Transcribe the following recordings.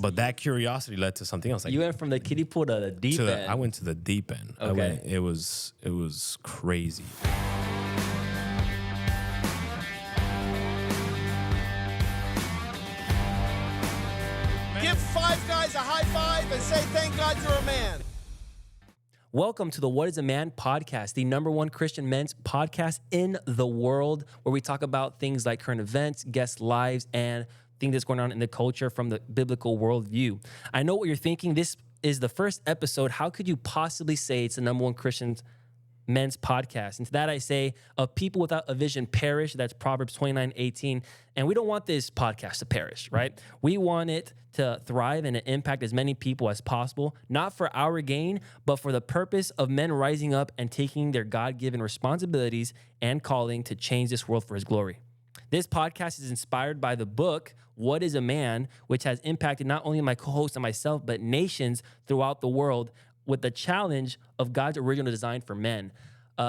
But that curiosity led to something else. Like You went from the kiddie pool to the deep end. I went to the deep end. Okay. It was crazy. Give 5 guys a high five and say thank God you're a man. Welcome to the What is a Man podcast, the #1 Christian men's podcast in the world, where we talk about things like current events, guest lives, and things that's going on in the culture from the biblical worldview. I know what you're thinking. This is the first episode. How could you possibly say it's the #1 Christian men's podcast? And to that I say, of people without a vision perish. That's Proverbs 29:18. And we don't want this podcast to perish, right? We want it to thrive and to impact as many people as possible, not for our gain, but for the purpose of men rising up and taking their God-given responsibilities and calling to change this world for his glory. This podcast is inspired by the book, What is a Man?, which has impacted not only my co-host and myself, but nations throughout the world with the challenge of God's original design for men.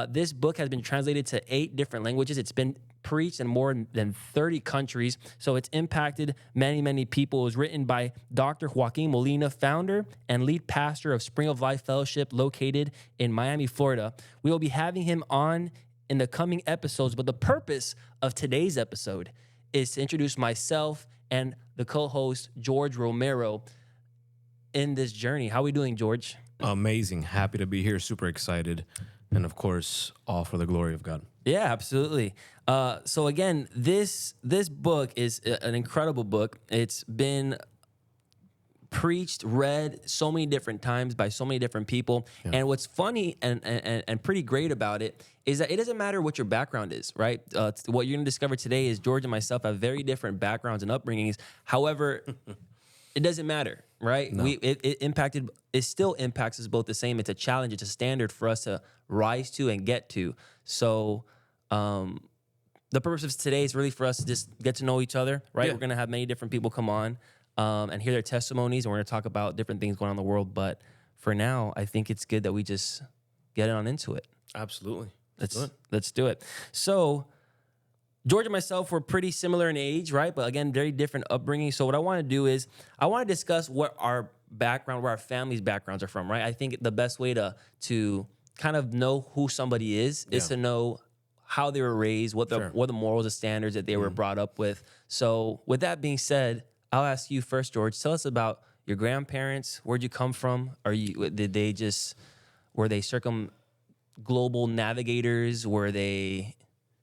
This book has been translated to 8 different languages. It's been preached in more than 30 countries, so it's impacted many, many people. It was written by Dr. Joaquin Molina, founder and lead pastor of Spring of Life Fellowship located in Miami, Florida. We will be having him on in the coming episodes, but the purpose of today's episode is to introduce myself and the co-host, George Romero, in this journey. How are we doing, George? Amazing. Happy to be here. Super excited. And of course, all for the glory of God. Yeah, absolutely. So again, this book is an incredible book. It's been preached, read so many different times by so many different people. Yeah. And what's funny and pretty great about it is that it doesn't matter what your background is, right? What you're going to discover today is George and myself have very different backgrounds and upbringings. However, it doesn't matter, right? No. It still impacts us both the same. It's a challenge. It's a standard for us to rise to and get to. So the purpose of today is really for us to just get to know each other, right? Yeah. We're going to have many different people come on and hear their testimonies, and we're going to talk about different things going on in the world. But for now, I think it's good that we just get on into it. Absolutely. Let's do it. So George and myself were pretty similar in age, right? But again, very different upbringing. So what I want to do is I want to discuss what our background, where our family's backgrounds are from, right? I think the best way to kind of know who somebody is to know how they were raised, what the morals and standards that they were brought up with. So with that being said, I'll ask you first, George. Tell us about your grandparents. Where'd you come from? Were they global navigators? Were they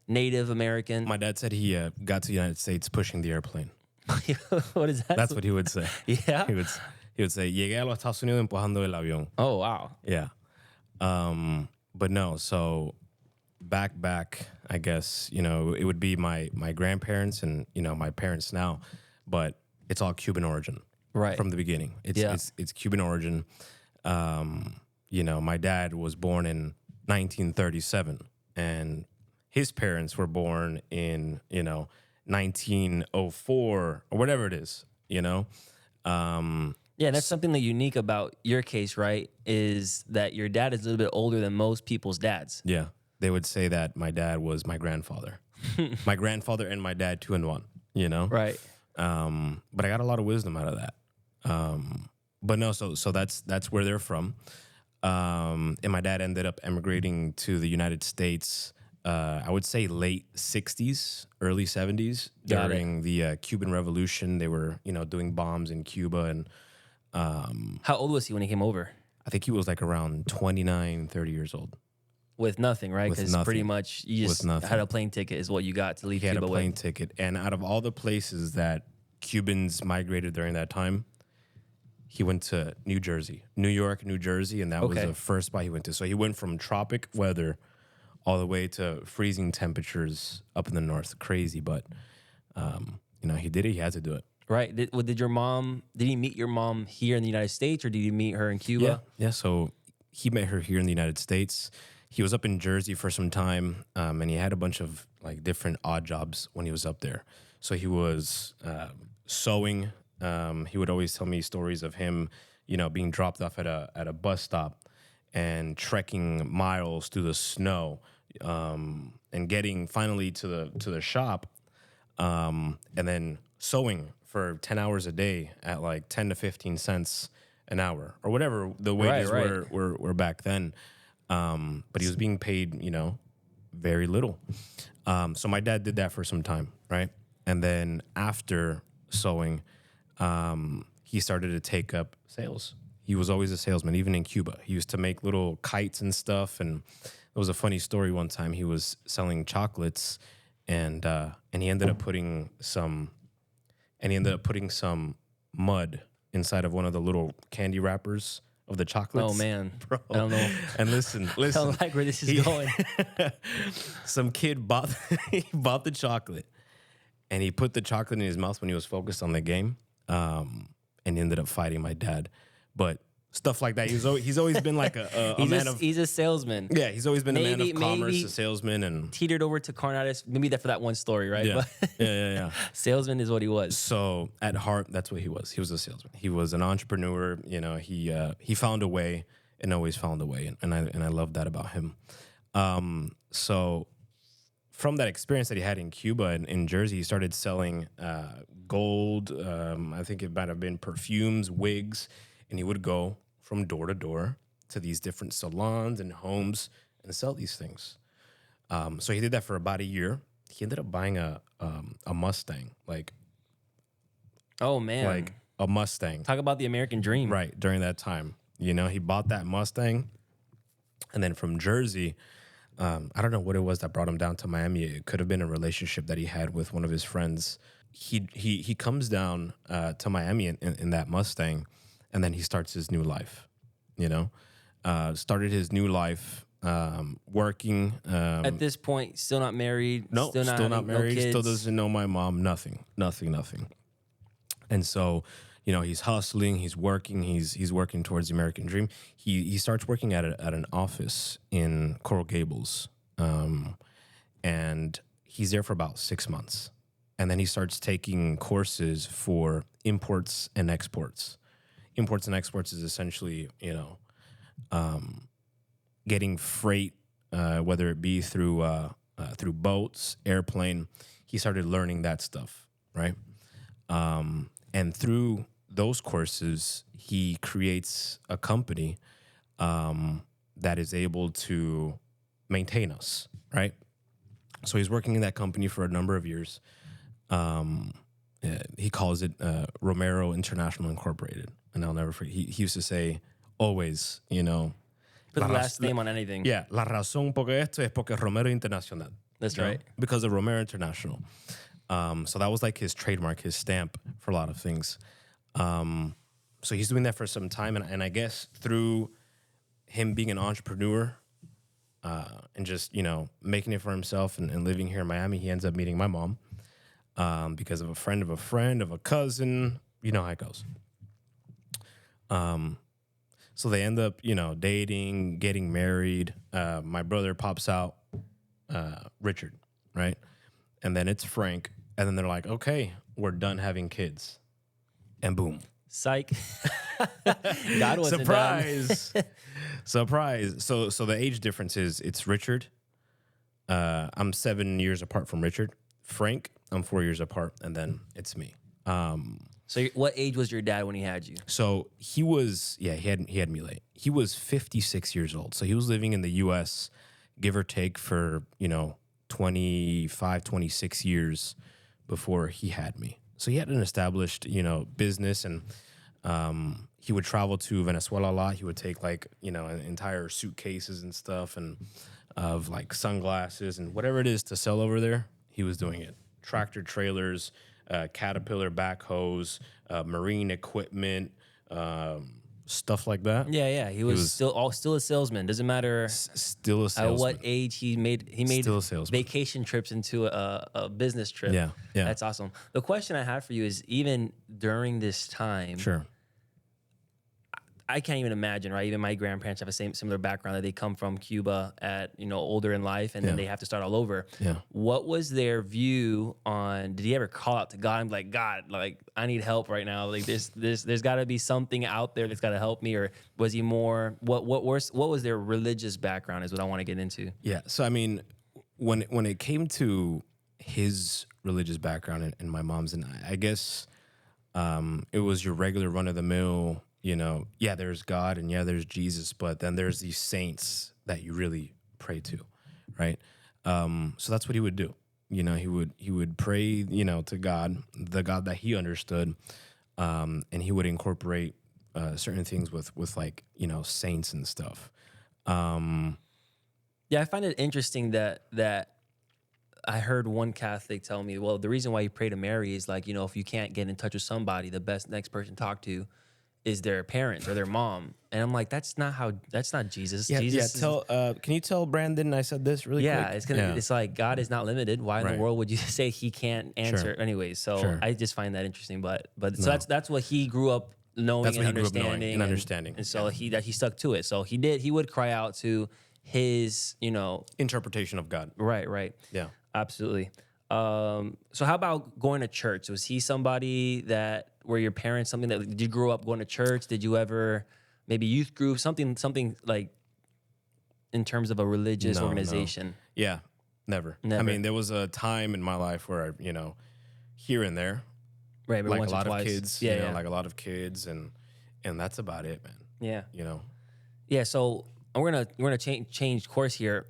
Native American? My dad said he got to the United States pushing the airplane. What is that? That's what he would say. Yeah? He would say, llegué a los Estados Unidos empujando el avión. Oh, wow. Yeah. But no, so back, I guess, it would be my grandparents and, my parents now, but it's all Cuban origin. Right. From the beginning. It's Cuban origin. My dad was born in 1937, and his parents were born in, 1904 or whatever it is, Yeah, that's something that unique about your case, right? Is that your dad is a little bit older than most people's dads. Yeah. They would say that my dad was my grandfather. My grandfather and my dad, 2 in 1, Right. But I got a lot of wisdom out of that. But no, so that's where they're from. And my dad ended up emigrating to the United States, I would say late 60s, early 70s, during the Cuban Revolution. They were, doing bombs in Cuba. And how old was he when he came over? I think he was like around 29, 30 years old. With nothing, right? Because pretty much you just had a plane ticket is what you got to leave Cuba with. He had a plane ticket. And out of all the places that Cubans migrated during that time, he went to New York, New Jersey, and that was the first spot he went to. So he went from tropic weather all the way to freezing temperatures up in the north. Crazy, but he did it. He had to do it. Right. Did he meet your mom here in the United States, or did he meet her in Cuba? Yeah. So he met her here in the United States. He was up in Jersey for some time, and he had a bunch of like different odd jobs when he was up there. So he was sewing. He would always tell me stories of him, being dropped off at a bus stop and trekking miles through the snow, and getting finally to the shop, and then sewing for 10 hours a day at like 10 to 15 cents an hour or whatever the wages Right. were back then. But he was being paid, very little. So my dad did that for some time, right? And then after sewing, he started to take up sales. He was always a salesman, even in Cuba. He used to make little kites and stuff. And it was a funny story. One time he was selling chocolates, and he ended up putting some mud inside of one of the little candy wrappers of the chocolates. Oh man, Bro. I don't know. And listen. I don't like where this is going. Some kid bought the chocolate, and he put the chocolate in his mouth when he was focused on the game, and he ended up fighting my dad. But stuff like that. He's always been like a man of. He's a salesman. Yeah, he's always been a man of commerce, maybe a salesman, and teetered over to carnitis. Maybe that for that one story, right? yeah, But yeah. salesman is what he was. So at heart, that's what he was. He was a salesman. He was an entrepreneur. He found a way and always found a way, and I love that about him. So from that experience that he had in Cuba and in Jersey, he started selling gold. I think it might have been perfumes, wigs, and he would go from door to door to these different salons and homes and sell these things. So he did that for about a year. He ended up buying a Mustang, Oh man, like a Mustang. talk about the American dream. Right, during that time. He bought that Mustang. And then from Jersey, I don't know what it was that brought him down to Miami. It could have been a relationship that he had with one of his friends. He comes down to Miami in that Mustang, and then he starts his new life, started his new life working. At this point, still not married. No, still not having married. No kids. Still doesn't know my mom. Nothing. And so, he's hustling. He's working. He's working towards the American dream. He starts working at an office in Coral Gables, and he's there for about 6 months, and then he starts taking courses for imports and exports. Imports and exports is essentially, getting freight, whether it be through boats, airplane. He started learning that stuff, right? And through those courses, he creates a company that is able to maintain us, right? So he's working in that company for a number of years. He calls it Romero International Incorporated. And I'll never forget, he used to say, always, Put the last name on anything. Yeah, la razón por esto es porque Romero Internacional. That's right. Because of Romero International. So that was like his trademark, his stamp for a lot of things. So he's doing that for some time. And I guess through him being an entrepreneur and just, making it for himself and living here in Miami, he ends up meeting my mom because of a friend of a friend of a cousin. You know how it goes. So they end up, dating, getting married. My brother pops out, Richard, right? And then it's Frank. And then they're like, okay, we're done having kids. And boom. Psych. God wasn't Surprise. Surprise. So the age difference is it's Richard. I'm 7 years apart from Richard. Frank, I'm 4 years apart. And then it's me. So what age was your dad when he had you? So he was, he had me late. He was 56 years old. So he was living in the U.S., give or take, for, 25, 26 years before he had me. So he had an established, business, and he would travel to Venezuela a lot. He would take entire suitcases and stuff and of like sunglasses and whatever it is to sell over there. He was doing it. Tractor trailers, Caterpillar backhoes, marine equipment, stuff like that. Yeah. He was still a salesman. Doesn't matter Still a salesman. at what age he made Still a salesman. vacation trips into a business trip. Yeah. That's awesome. The question I have for you is, even during this time, Sure. I can't even imagine, right? Even my grandparents have a similar background, that they come from Cuba at, older in life, and then they have to start all over. Yeah. What was their view on, did he ever call out to God and be like, God, I need help right now. Like there's gotta be something out there that's gotta help me. Or was he more, what was their religious background is what I want to get into. Yeah. So, I mean, when it came to his religious background and my mom's, and I guess It was your regular run of the mill, yeah, there's God and yeah, there's Jesus, but then there's these saints that you really pray to, right? So that's what he would do. He would pray, to God, the God that he understood, and he would incorporate certain things with like saints and stuff. Yeah, I find it interesting that I heard one Catholic tell me, well, the reason why you pray to Mary is like, if you can't get in touch with somebody, the best next person to talk to is their parents or their mom. And I'm like, that's not Jesus. Yeah, Jesus can you tell Brandon I said this really quick? It's like God is not limited. Why in Right. the world would you say he can't answer? Sure. Anyways, so Sure. I just find that interesting. But so that's what he grew up knowing That's and what he grew up knowing understanding and understanding. And so he stuck to it. So he would cry out to his, Interpretation of God. right. Yeah. Absolutely. So how about going to church? Was he somebody that were your parents something that did you grow up going to church? Did you ever maybe youth group something like in terms of a religious No. organization? Yeah, never. Never. I mean, there was a time in my life where here and there, Right, but like once a or lot of twice. kids, Yeah. like a lot of kids, and that's about it, man. Yeah. Yeah, so we're gonna change course here.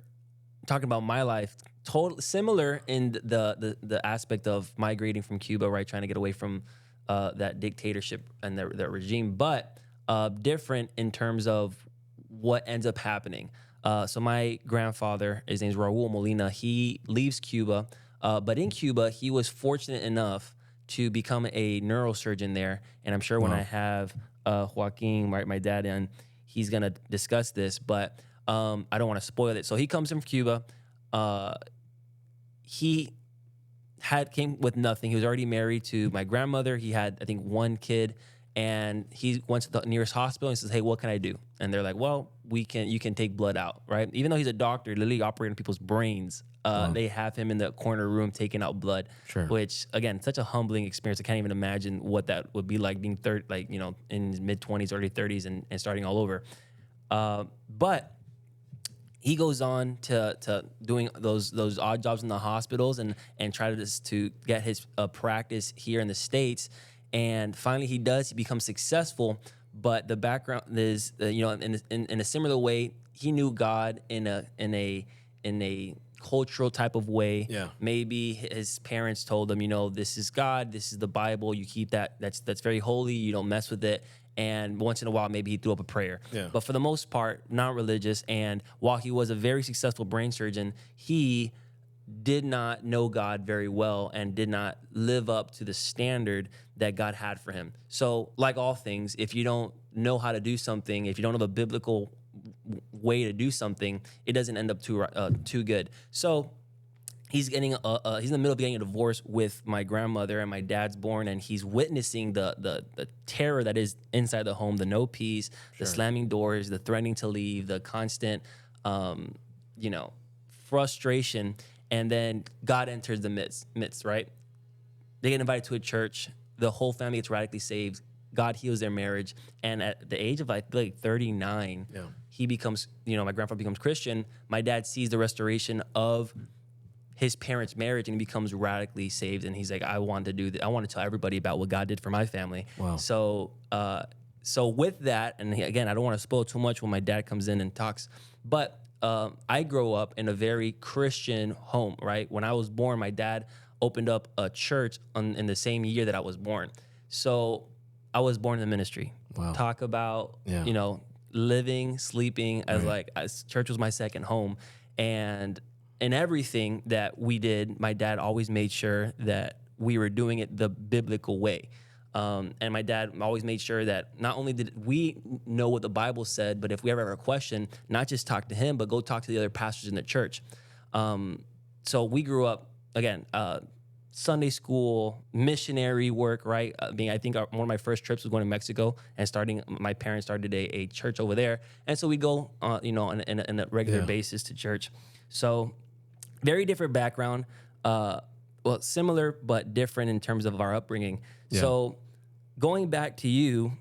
Talking about my life, total similar in the aspect of migrating from Cuba, right, trying to get away from that dictatorship and that regime, but different in terms of what ends up happening. So my grandfather, his name is Raul Molina. He leaves Cuba, but in Cuba, he was fortunate enough to become a neurosurgeon there. And I'm sure when I have Joaquin, my dad, in, he's gonna discuss this, but I don't want to spoil it. So he comes from Cuba. He came with nothing. He was already married to my grandmother. He had, I think, one kid, and he went to the nearest hospital and says, "Hey, what can I do?" And they're like, "Well, you can take blood out, right?" Even though he's a doctor, literally operating on people's brains, they have him in the corner room taking out blood. Sure. Which again, such a humbling experience. I can't even imagine what that would be like being in his mid-20s, early 30s, and starting all over. But he goes on to doing those odd jobs in the hospitals and try to get his practice here in the States. And finally he does. He becomes successful. But the background is, in a similar way, he knew God in a cultural type of way. Yeah. Maybe his parents told him, this is God, this is the Bible. You keep that. That's very holy. You don't mess with it. And once in a while, maybe he threw up a prayer. Yeah. But for the most part, not religious. And while he was a very successful brain surgeon, he did not know God very well and did not live up to the standard that God had for him. So like all things, if you don't know how to do something, if you don't have a biblical way to do something, it doesn't end up too good. So he's getting he's in the middle of getting a divorce with my grandmother, and my dad's born, and he's witnessing the terror that is inside the home, the no peace, the slamming doors, the threatening to leave, the constant frustration. And then God enters the midst, right? They get invited to a church. The whole family gets radically saved. God heals their marriage. And at the age of like 39, he becomes, my grandfather becomes Christian. My dad sees the restoration of his parents' marriage, and he becomes radically saved. And he's like, I want to do that. I want to tell everybody about what God did for my family. Wow. So with that, and again, I don't want to spoil too much when my dad comes in and talks, but I grew up in a very Christian home, right? When I was born, my dad opened up a church in the same year that I was born. So I was born in the ministry. Wow. Talk about, living, sleeping as church was my second home. And in everything that we did, my dad always made sure that we were doing it the biblical way. And my dad always made sure that not only did we know what the Bible said, but if we ever have a question, not just talk to him, but go talk to the other pastors in the church. So we grew up, again, Sunday school, missionary work, right? I mean, I think one of my first trips was going to Mexico and my parents started a church over there. And so we go, on a regular basis to church. So very different background, similar, but different in terms of our upbringing. Yeah. So going back to you,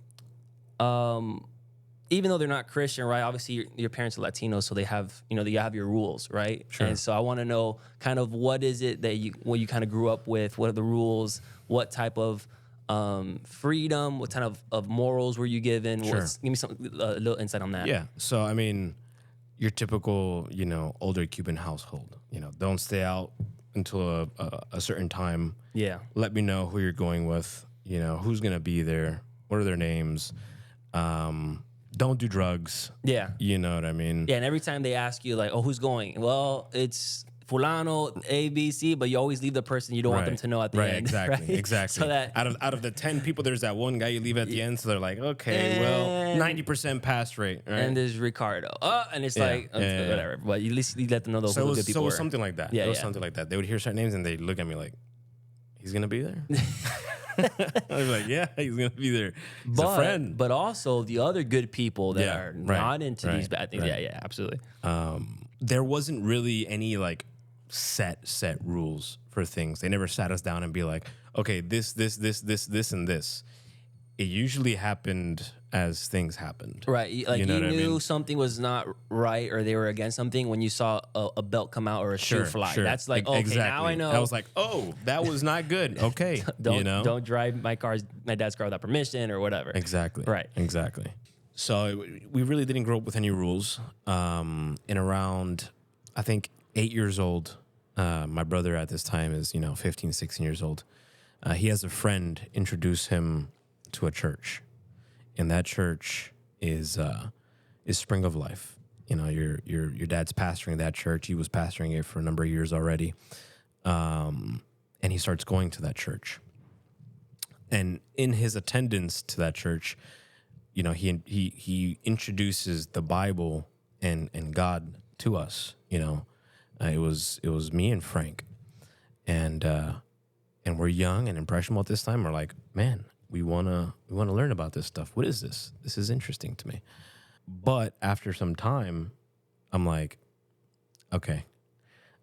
even though they're not Christian, right? Obviously, your parents are Latinos, so they have, you have your rules, right? Sure. And so I want to know kind of what is it that you kind of grew up with? What are the rules? What type of freedom? What kind of morals were you given? Sure. Give me a little insight on that. Yeah. So, I mean, your typical, older Cuban household, don't stay out until a certain time. Yeah. Let me know who you're going with, who's going to be there, what are their names. Don't do drugs. Yeah. You know what I mean? Yeah, and every time they ask you, like, oh, who's going? Well, it's Fulano, A, B, C, but you always leave the person you don't want them to know at the end. Exactly, right? exactly. So that out of the 10 people, there's that one guy you leave at the end, so they're like, okay, well, 90% pass rate, right? and there's Ricardo. And it's like, whatever. But at least you let them know those good people So it was were. something like that. It was something like that. They would hear certain names and they'd look at me like, he's gonna be there? I'd be like, yeah, he's gonna be there. He's a friend. But also the other good people that are not into these bad things. Right. Yeah, absolutely. There wasn't really any like set rules for things. They never sat us down and be like, okay, this, and this. It usually happened as things happened. Right. Like you know what I knew mean? something was not right or they were against something when you saw a belt come out or a shoe fly. That's like, okay, now I know. I was like, oh, that was not good. Okay. Don't drive my dad's car without permission or whatever. Exactly. Right. Exactly. So we really didn't grow up with any rules. In around, I think, 8 years old, my brother at this time is, 15, 16 years old. He has a friend introduce him to a church. And that church is Spring of Life. Your dad's pastoring that church. He was pastoring it for a number of years already. And he starts going to that church. And in his attendance to that church, he introduces the Bible and God to us. It was me and Frank, and we're young and impressionable at this time. We're like, man, we wanna learn about this stuff. What is this? This is interesting to me. But after some time, I'm like, okay,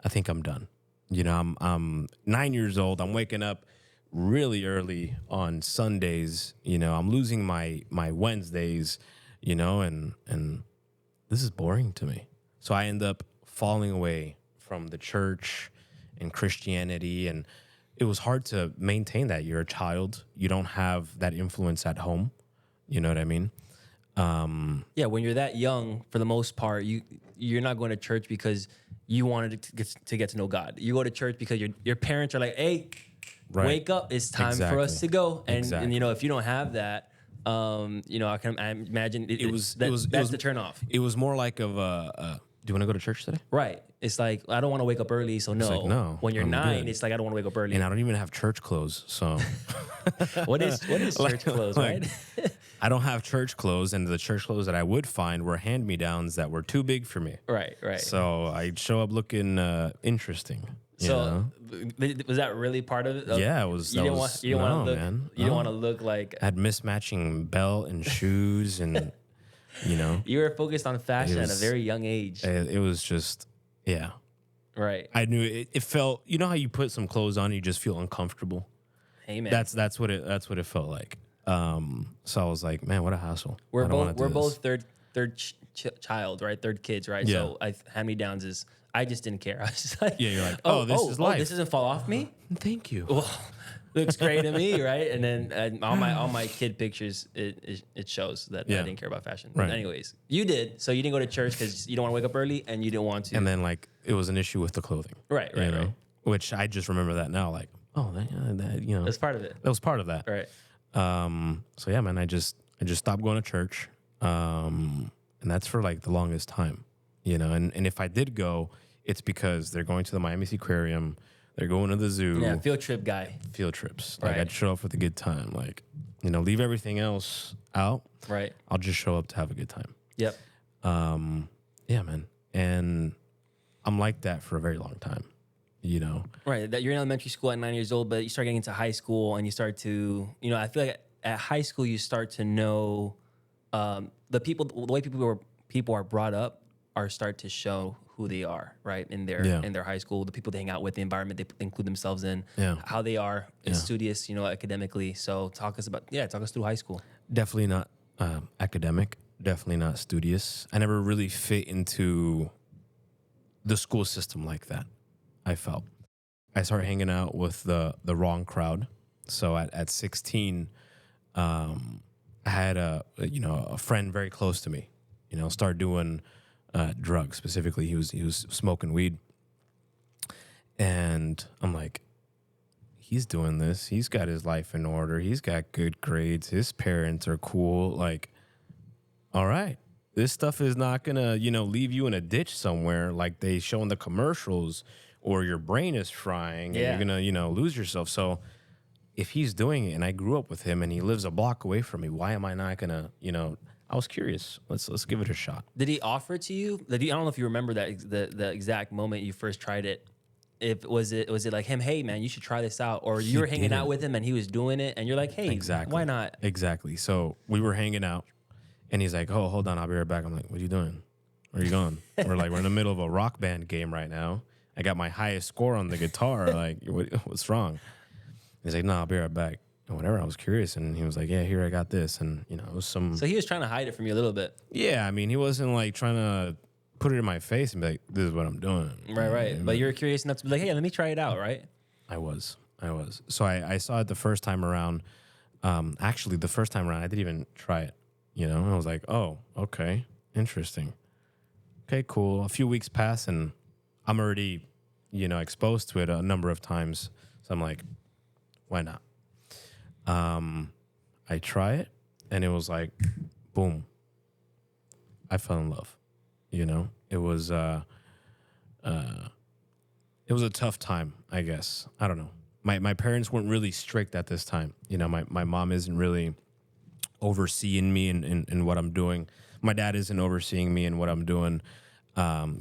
I think I'm done. I'm 9 years old. I'm waking up really early on Sundays. I'm losing my Wednesdays. And this is boring to me. So I end up falling away from the church and Christianity, and it was hard to maintain that. You're a child. You don't have that influence at home. You know what I mean? Yeah, when you're that young, for the most part, you're not going to church because you wanted to get to know God. You go to church because your parents are like, hey, wake up. It's time for us to go. And if you don't have that, I imagine that's the turn off. It was more like do you want to go to church today? Right. It's like, I don't want to wake up early, so no. Like, no, when you're I'm 9, good. it's like, I don't want to wake up early. And I don't even have church clothes, so. What is church clothes, right? I don't have church clothes, and the church clothes that I would find were hand-me-downs that were too big for me. Right. So I'd show up looking interesting. So was that really part of it? Yeah, it was. You didn't want to look like. I had mismatching belt and shoes, and You were focused on fashion at a very young age. It was just, yeah. Right. I knew it felt. You know how you put some clothes on, and you just feel uncomfortable. Hey man, that's what it felt like. So I was like, man, what a hassle. We're both third child, right? Third kids, right? Yeah. So hand-me-downs is. I just didn't care. I was just like, yeah, you're like, this is life. This doesn't fall off me. Thank you. Well, looks great to me, right? And then all my kid pictures, it shows that I didn't care about fashion. Right. But anyways, you did. So you didn't go to church because you don't want to wake up early and you didn't want to. And then it was an issue with the clothing. Right. Which I just remember that now. Like, that That's part of it. That was part of that. Right. So yeah, man, I just stopped going to church. And that's for like the longest time. And if I did go, it's because they're going to the Miami Aquarium, they're going to the zoo. Yeah, field trip guy. Field trips. Right. Like I'd show up for the good time. Like, leave everything else out. Right. I'll just show up to have a good time. Yep. Yeah, man. And I'm like that for a very long time. Right. That you're in elementary school at 9 years old, but you start getting into high school and you start to, I feel like at high school you start to know the way people are brought up start to show who they are, right? In their high school, the people they hang out with, the environment they include themselves in, how they are studious, academically. So talk us through high school. Definitely not academic. Definitely not studious. I never really fit into the school system like that. I felt I started hanging out with the wrong crowd. So at 16, I had a friend very close to me, start doing drugs. Specifically, he was smoking weed, and I'm like, he's doing this. He's got his life in order. He's got good grades. His parents are cool. Like, all right, this stuff is not gonna, leave you in a ditch somewhere like they show in the commercials, or your brain is frying and you're gonna, lose yourself. So if he's doing it, and I grew up with him, and he lives a block away from me, why am I not gonna, I was curious. Let's give it a shot. Did he offer it to you? I don't know if you remember the exact moment you first tried it. Was it like him? Hey man, you should try this out, or you were hanging out with him and he was doing it, and you're like, hey, why not? Exactly. So we were hanging out, and he's like, oh, hold on, I'll be right back. I'm like, what are you doing? Where are you going? We're in the middle of a rock band game right now. I got my highest score on the guitar. Like, what's wrong? He's like, no, I'll be right back. And whatever, I was curious, and he was like, yeah, here, I got this. And, it was some... So he was trying to hide it from you a little bit. Yeah, I mean, he wasn't, like, trying to put it in my face and be like, this is what I'm doing. Right. But you were curious enough to be like, hey, let me try it out, right? I was. So I saw it the first time around. Actually, the first time around, I didn't even try it. I was like, oh, okay, interesting. Okay, cool. A few weeks pass, and I'm already, exposed to it a number of times. So I'm like, why not? I try it, and it was like, boom. I fell in love. It was a tough time, I guess. I don't know. My parents weren't really strict at this time. My mom isn't really overseeing me in what I'm doing. My dad isn't overseeing me in what I'm doing.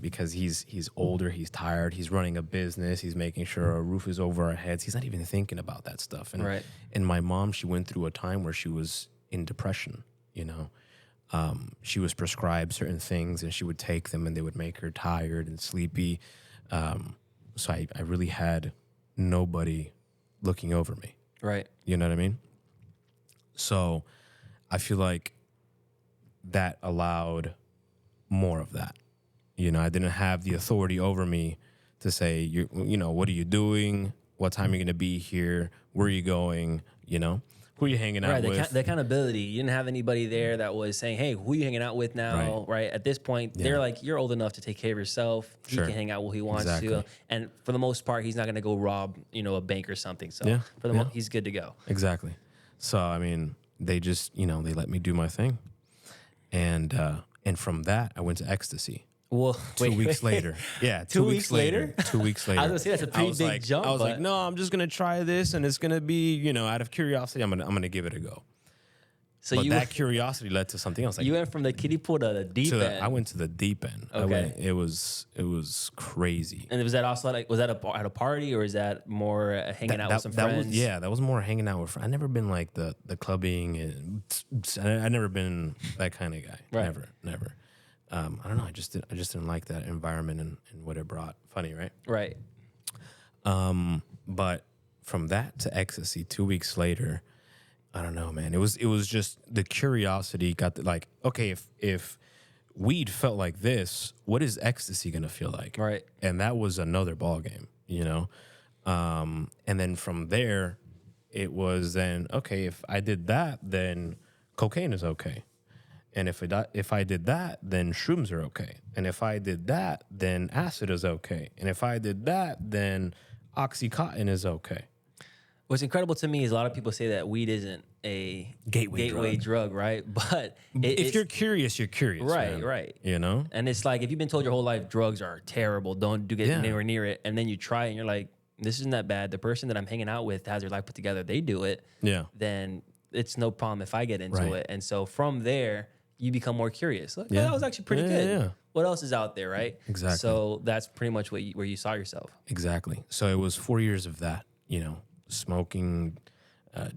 Because he's older, he's tired, he's running a business, he's making sure a roof is over our heads. He's not even thinking about that stuff. And my mom, she went through a time where she was in depression. She was prescribed certain things, and she would take them, and they would make her tired and sleepy. So I really had nobody looking over me. Right. You know what I mean? So I feel like that allowed more of that. I didn't have the authority over me to say, what are you doing? What time are you going to be here? Where are you going? Who are you hanging out with? The accountability. You didn't have anybody there that was saying, hey, who are you hanging out with now? Right. At this point, they're like, you're old enough to take care of yourself. He can hang out where he wants to. And for the most part, he's not going to go rob, a bank or something. So for the he's good to go. Exactly. So, I mean, they just, they let me do my thing. And from that, I went to ecstasy. Well, 2 weeks later. Yeah, 2 weeks later. 2 weeks later. I was going to say, that's a pretty big jump. I was like, no, I'm just going to try this, and it's going to be, out of curiosity, I'm gonna give it a go. So that curiosity led to something else. Like, you went from the kiddie pool to the deep end. I went to the deep end. Okay. It was crazy. And was that also at a party, or is that more hanging out with some friends? That was more hanging out with friends. I never been like the clubbing. I never been that kind of guy. Right. Never. I don't know. I just didn't like that environment and what it brought. Funny, right? Right. But from that to ecstasy, 2 weeks later, I don't know, man. It was just the curiosity got like, okay, if weed felt like this, what is ecstasy gonna feel like? Right. And that was another ball game, And then from there, it was then okay. If I did that, then cocaine is okay. And if I did that, then shrooms are okay. And if I did that, then acid is okay. And if I did that, then Oxycontin is okay. What's incredible to me is a lot of people say that weed isn't a gateway drug, right? But if you're curious, you're curious. Right, man. right. And it's like if you've been told your whole life drugs are terrible, don't get anywhere near it, and then you try it and you're like, this isn't that bad. The person that I'm hanging out with has their life put together. They do it. Yeah. Then it's no problem if I get into it. And so from there, you become more curious. Like, that was actually pretty good. Yeah. What else is out there, right? Exactly. So that's pretty much where you saw yourself. Exactly. So it was 4 years of that, smoking,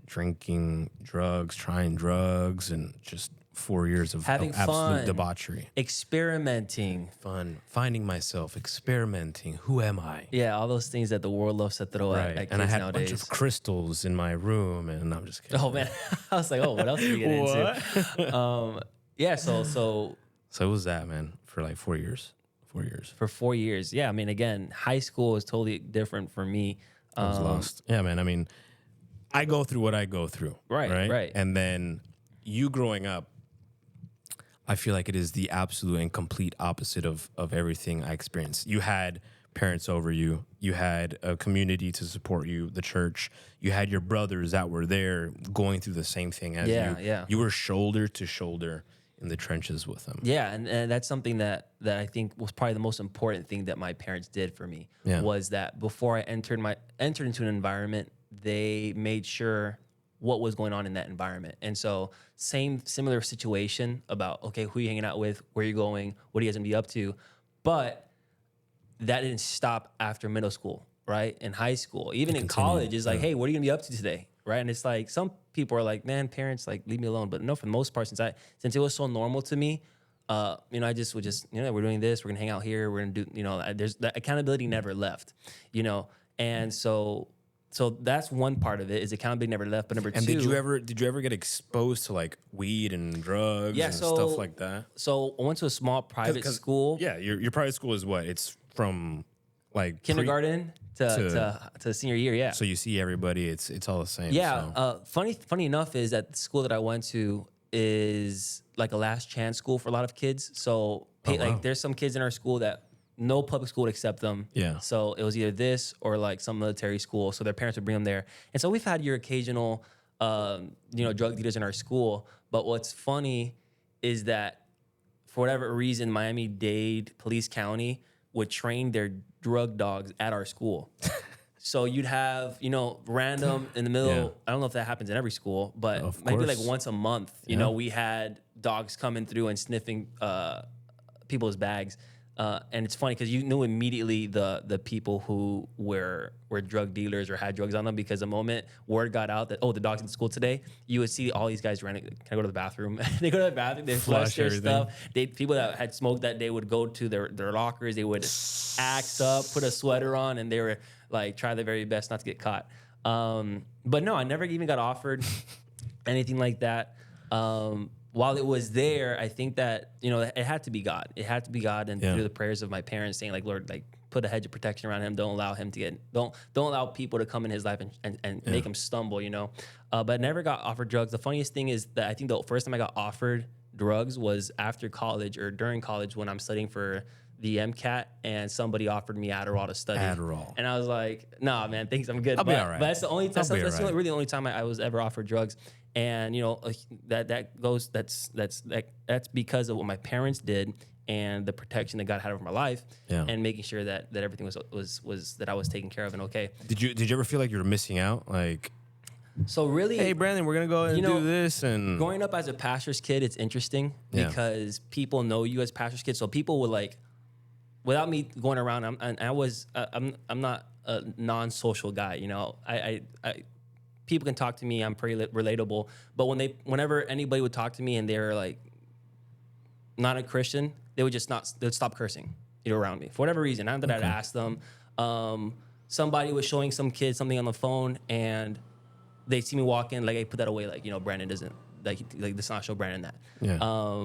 drinking, drugs, trying drugs, and just 4 years of Having absolute fun, debauchery. Experimenting. Fun, finding myself, experimenting. Who am I? Yeah, all those things that the world loves to throw at kids and I had nowadays. a bunch of crystals in my room, and I'm just kidding. Oh, man. I was like, what else did you get into? So it was that, man, for like 4 years. 4 years. For 4 years. Yeah, I mean, again, high school is totally different for me. I was lost. Yeah, man. I mean, I go through what I go through. Right. And then you growing up, I feel like it is the absolute and complete opposite of everything I experienced. You had parents over you. You had a community to support you, the church. You had your brothers that were there going through the same thing as you. Yeah. You were shoulder to shoulder in the trenches with them. Yeah, and that's something that I think was probably the most important thing that my parents did for me. Yeah. Was that before I entered into an environment, they made sure what was going on in that environment. And so similar situation about, okay, who are you hanging out with, where are you going, what are you guys gonna be up to? But that didn't stop after middle school, right? In high school, even in college, it's like, hey, what are you gonna be up to today, right? And it's like some people are like, man, parents, like, leave me alone. But no, for the most part, since it was so normal to me, I just would we're doing this, we're gonna hang out here, we're gonna do, there's that accountability never left, and so that's one part of it is accountability never left. But number two, did you ever get exposed to like weed and drugs and stuff like that? So I went to a small private school. Yeah, your private school is what? It's from like kindergarten to senior year. Yeah. So you see everybody. It's all the same. Yeah. So. Funny enough is that the school that I went to is like a last chance school for a lot of kids. So like there's some kids in our school that no public school would accept them. Yeah. So it was either this or like some military school. So their parents would bring them there. And so we've had your occasional, drug dealers in our school. But what's funny is that for whatever reason, Miami-Dade Police County would train their drug dogs at our school. So you'd have, random in the middle. Yeah. I don't know if that happens in every school, but maybe like once a month, we had dogs coming through and sniffing people's bags. And it's funny because you knew immediately the people who were drug dealers or had drugs on them, because the moment word got out that, the dog's in school today, you would see all these guys running. Can I go to the bathroom? They go to the bathroom, they flush their stuff. People that had smoked that day would go to their lockers, they would axe up, put a sweater on, and they were like, try their very best not to get caught. But no, I never even got offered anything like that. While it was there, I think that, it had to be God. It had to be God, and through the prayers of my parents saying, like, Lord, like, put a hedge of protection around him. Don't allow him to don't allow people to come in his life and make him stumble, But I never got offered drugs. The funniest thing is that I think the first time I got offered drugs was after college or during college when I'm studying for the MCAT, and somebody offered me Adderall to study. And I was like, nah, man, thanks, I'm good. I'll be all right. But that's the only time. That's really the only time I was ever offered drugs. And that's because of what my parents did and the protection that God had over my life, and making sure that everything was that I was taken care of and okay. Did you ever feel like you were missing out? Like, so really, hey Brandon, we're gonna go and do this. And growing up as a pastor's kid, it's interesting because people know you as pastor's kid, so people would like, without me going around, I'm not a non-social guy. I people can talk to me. I'm pretty relatable. But whenever anybody would talk to me and they're like not a Christian, they'd stop cursing, around me for whatever reason. Not that I'd ask them. Somebody was showing some kid something on the phone, and they see me walk in, like, hey, put that away. Like, Brandon doesn't like let's not show Brandon that. Yeah.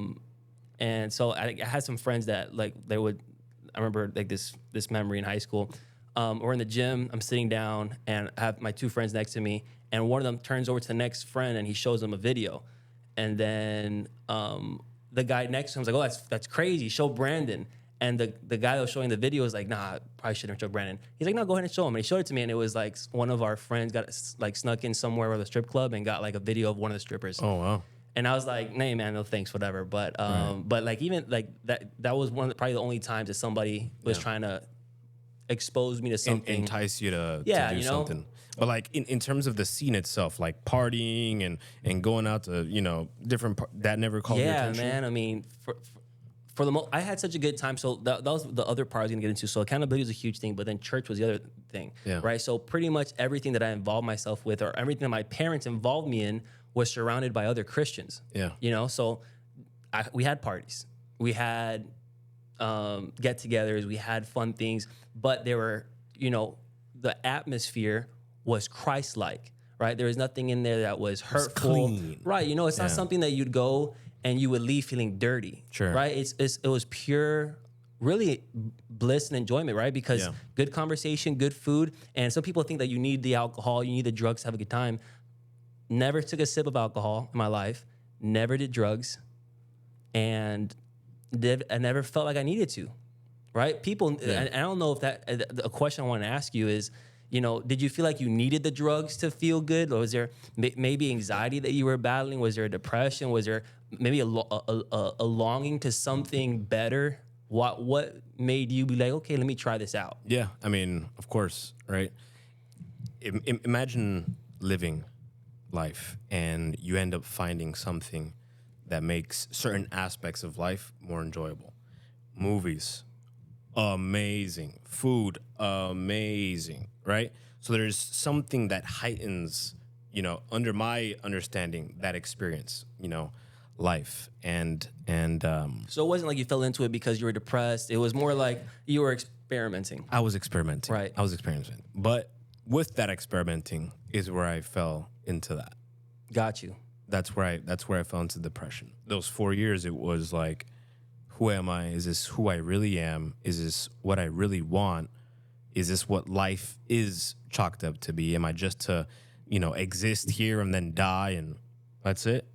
And so I had some friends that like I remember like this memory in high school. We're in the gym. I'm sitting down, and I have my two friends next to me, and one of them turns over to the next friend, and he shows them a video, and then the guy next to him is like, "Oh, that's crazy. Show Brandon." And the guy that was showing the video was like, "Nah, I probably shouldn't show Brandon." He's like, "No, go ahead and show him." And he showed it to me, and it was like one of our friends got like snuck in somewhere with a strip club and got like a video of one of the strippers. Oh wow. And I was like, "Nah, man, no thanks, whatever." But but like even like that was probably the only times that somebody was trying to expose me to something, entice you to do something. But like in terms of the scene itself, like partying and going out to different that never called your attention. Yeah, man. I mean, for the most, I had such a good time. So that was the other part I was gonna get into. So accountability was a huge thing, but then church was the other thing, right? So pretty much everything that I involved myself with, or everything that my parents involved me in, was surrounded by other Christians. Yeah. So we had parties, we had get-togethers, we had fun things, but there were, the atmosphere was Christ-like, right? There was nothing in there that was hurtful, clean. Right? It's not something that you'd go and you would leave feeling dirty, sure, right? It was pure, really bliss and enjoyment, right? Because good conversation, good food, and some people think that you need the alcohol, you need the drugs to have a good time, never took a sip of alcohol in my life, never did drugs, and I never felt like I needed to, right? People, and I don't know if that, a question I want to ask you is, did you feel like you needed the drugs to feel good? Or was there maybe anxiety that you were battling? Was there depression? Was there maybe a longing to something better? What made you be like, okay, let me try this out? Yeah, I mean, of course, right? Imagine living life and you end up finding something that makes certain aspects of life more enjoyable. Movies, amazing. Food, amazing, right? So there's something that heightens, under my understanding, that experience, life. And So it wasn't like you fell into it because you were depressed. It was more like you were experimenting. I was experimenting. Right. I was experimenting. But with that experimenting is where I fell into that. Got you. That's where I fell into depression. Those 4 years, it was like, who am I? Is this who I really am? Is this what I really want? Is this what life is chalked up to be? Am I just to, exist here and then die and that's it?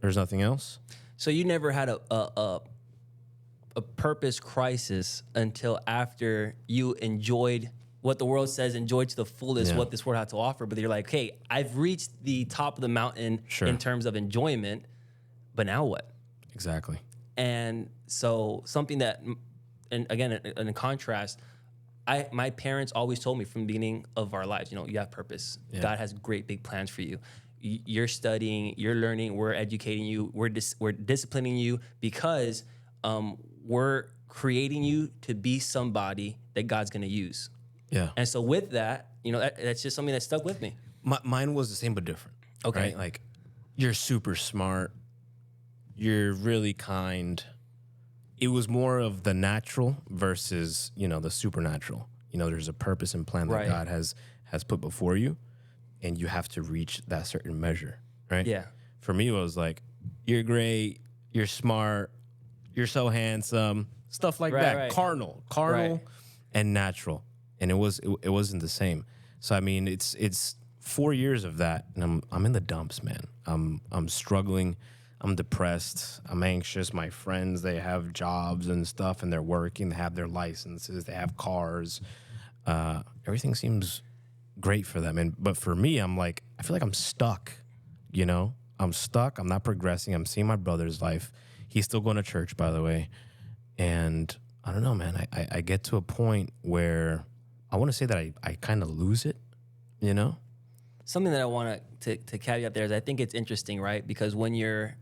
There's nothing else? So you never had a purpose crisis until after you enjoyed what the world says, enjoy to the fullest what this world had to offer. But you're like, hey, I've reached the top of the mountain in terms of enjoyment, but now what? Exactly. And so something that, and again, in contrast, my parents always told me from the beginning of our lives, you have purpose. Yeah. God has great big plans for you. You're studying, you're learning, we're educating you, we're disciplining you because we're creating you to be somebody that God's going to use. Yeah. And so with that, that's just something that stuck with me. Mine was the same but different. Okay. Right? Like, you're super smart. You're really kind. It was more of the natural versus, the supernatural. There's a purpose and plan that God has put before you, and you have to reach that certain measure, right? Yeah. For me, it was like, you're great, you're smart, you're so handsome, stuff like that. Right. Carnal and natural. And it wasn't the same. So I mean, it's 4 years of that, and I'm in the dumps, man. I'm struggling. I'm depressed. I'm anxious. My friends, they have jobs and stuff, and they're working. They have their licenses. They have cars. Everything seems great for them. But for me, I feel like I'm stuck. I'm stuck. I'm not progressing. I'm seeing my brother's life. He's still going to church, by the way. And I don't know, man. I get to a point where I want to say that I kind of lose it, Something that I want to caveat there is I think it's interesting, right? Because when you're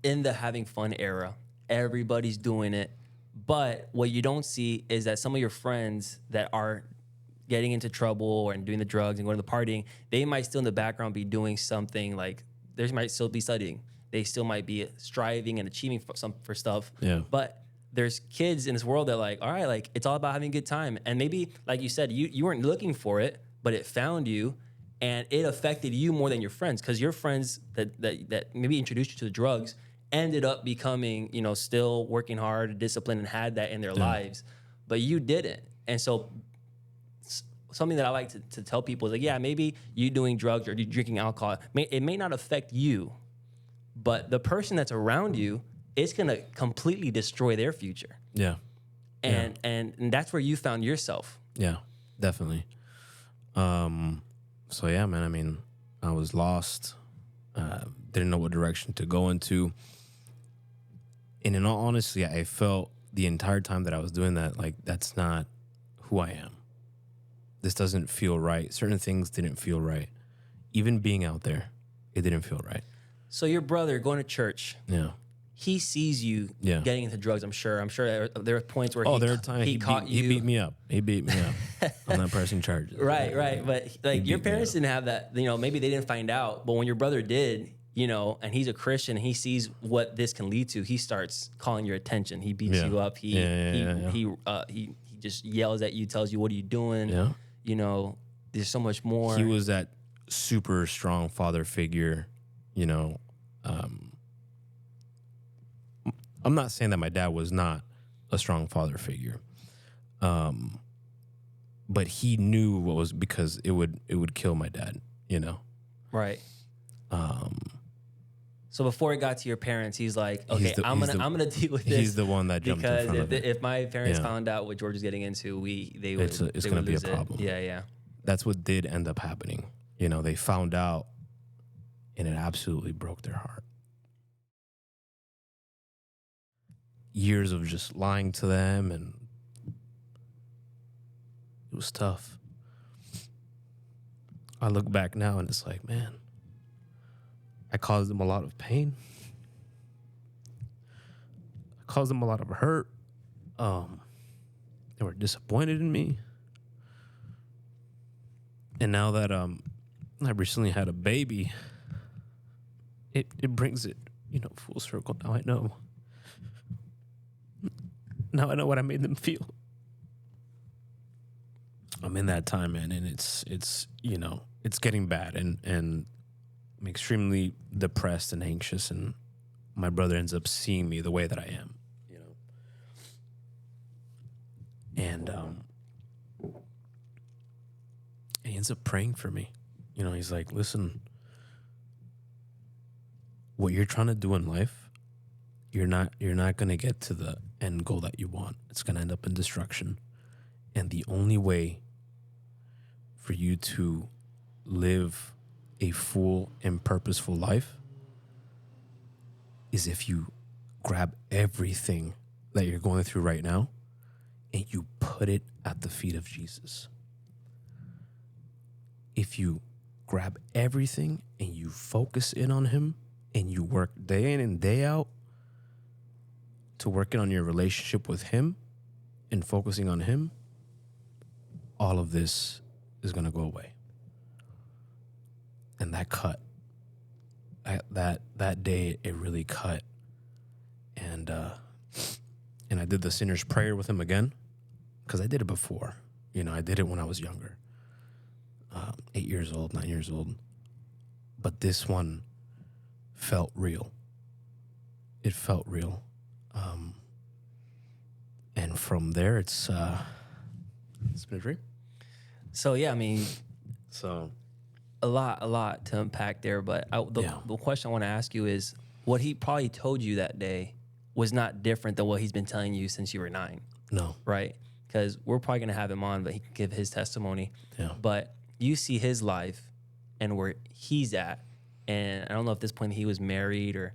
in the having fun era, everybody's doing it. But what you don't see is that some of your friends that are getting into trouble and doing the drugs and going to the partying, they might still in the background be doing something like they might still be studying. They still might be striving and achieving for stuff. Yeah. But there's kids in this world that all right, it's all about having a good time. And maybe, like you said, you weren't looking for it, but it found you and it affected you more than your friends because your friends that maybe introduced you to the drugs ended up becoming, still working hard, disciplined, and had that in their lives. But you didn't. And so something that I like to tell people is maybe you doing drugs or you drinking alcohol, it may not affect you, but the person that's around you, it's going to completely destroy their future. Yeah. And that's where you found yourself. Yeah, definitely. So yeah, man, I mean, I was lost, didn't know what direction to go into. And in all honesty, I felt the entire time that I was doing that, that's not who I am. This doesn't feel right. Certain things didn't feel right. Even being out there, it didn't feel right. So your brother going to church, he sees you getting into drugs, I'm sure. There are points where he caught you. He beat me up. I'm not pressing charges. Right. But your parents didn't have that, maybe they didn't find out. But when your brother did, and he's a Christian, and he sees what this can lead to, he starts calling your attention. He beats you up. He just yells at you, tells you, what are you doing? Yeah. There's so much more. He was that super strong father figure, I'm not saying that my dad was not a strong father figure, but he knew what was, because it would kill my dad, Right. So before it got to your parents, he's like, okay, I'm gonna deal with this. He's the one that jumped in front of it. If my parents found out what George was getting into, it's going to be a problem. Yeah. That's what did end up happening. You know, they found out, and it absolutely broke their heart. Years of just lying to them, and it was tough. I look back now, and it's like, man, I caused them a lot of pain. I caused them a lot of hurt. They were disappointed in me. And now that I recently had a baby, it brings it, full circle. Now I know. Now I know what I made them feel. I'm in that time, man, and it's getting bad, and I'm extremely depressed and anxious, and my brother ends up seeing me the way that I am, and he ends up praying for me. He's like, listen, what you're trying to do in life, you're not going to get to the end goal that you want. It's going to end up in destruction. And the only way for you to live a full and purposeful life is if you grab everything that you're going through right now and you put it at the feet of Jesus. If you grab everything and you focus in on him and you work day in and day out to working on your relationship with him and focusing on him, all of this is going to go away. And that cut. That day, it really cut. And I did the sinner's prayer with him again, because I did it before. I did it when I was younger. 8 years old, 9 years old. But this one felt real. It felt real. And from there, it's been a dream. So, yeah, I mean, So a lot to unpack there. But the question I want to ask you is, what he probably told you that day was not different than what he's been telling you since you were 9. no, Right? Because we're probably going to have him on, but he can give his testimony. Yeah. But you see his life and where he's at. And I don't know if at this point he was married or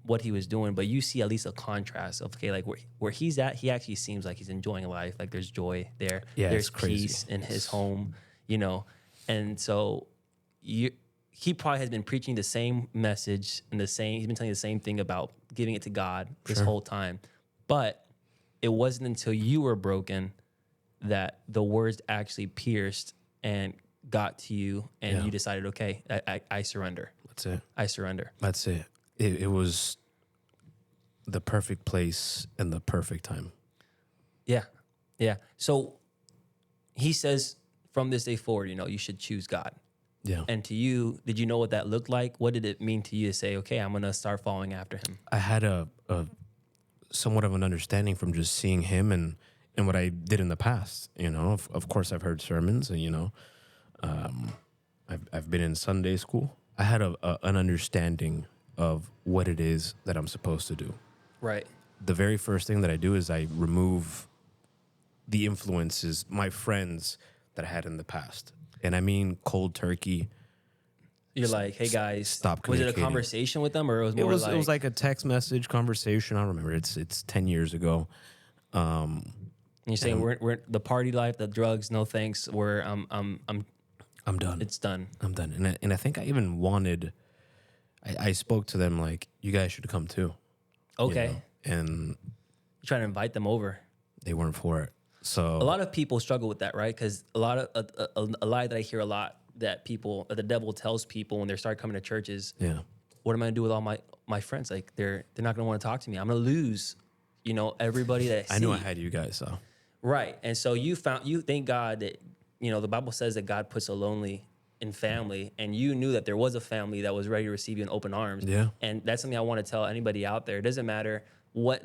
what he was doing, but you see at least a contrast of, okay, like where he's at, he actually seems like he's enjoying life. Like there's joy there. Yeah, there's it's crazy. peace in his home, And so he probably has been preaching the same message and he's been telling you the same thing about giving it to God this whole time. But it wasn't until you were broken that the words actually pierced and got to you, and you decided, okay, I surrender. that's it. I surrender. That's it. It was the perfect place and the perfect time. Yeah. Yeah. So he says from this day forward, you should choose God. Yeah. And to you, did you know what that looked like? What did it mean to you to say, okay, I'm going to start following after him? I had a somewhat of an understanding from just seeing him and what I did in the past. Of course, I've heard sermons, and I've been in Sunday school. I had an understanding of what it is that I'm supposed to do. Right. The very first thing that I do is I remove the influences, my friends that I had in the past, and I mean cold turkey. You're like, hey guys, stop was it a communicating. conversation with them, or it was more It was like a text message conversation. I don't remember. It's 10 years ago. And you're saying we're the party life, the drugs, no thanks. I'm done. It's done. I'm done. And I think I even wanted. I spoke to them like, you guys should come too. Okay. And You're trying to invite them over. they weren't for it. So A lot of people struggle with that, right? Because a lot of a lie that I hear a lot that the devil tells people when they start coming to churches. yeah, What am I gonna do with all my friends? Like they're not gonna want to talk to me. I'm gonna lose, everybody that I see. I knew I had you guys. So Right. And so you thank God that, the Bible says that God puts a lonely in family, and you knew that there was a family that was ready to receive you in open arms. Yeah. And that's something I want to tell anybody out there. It doesn't matter what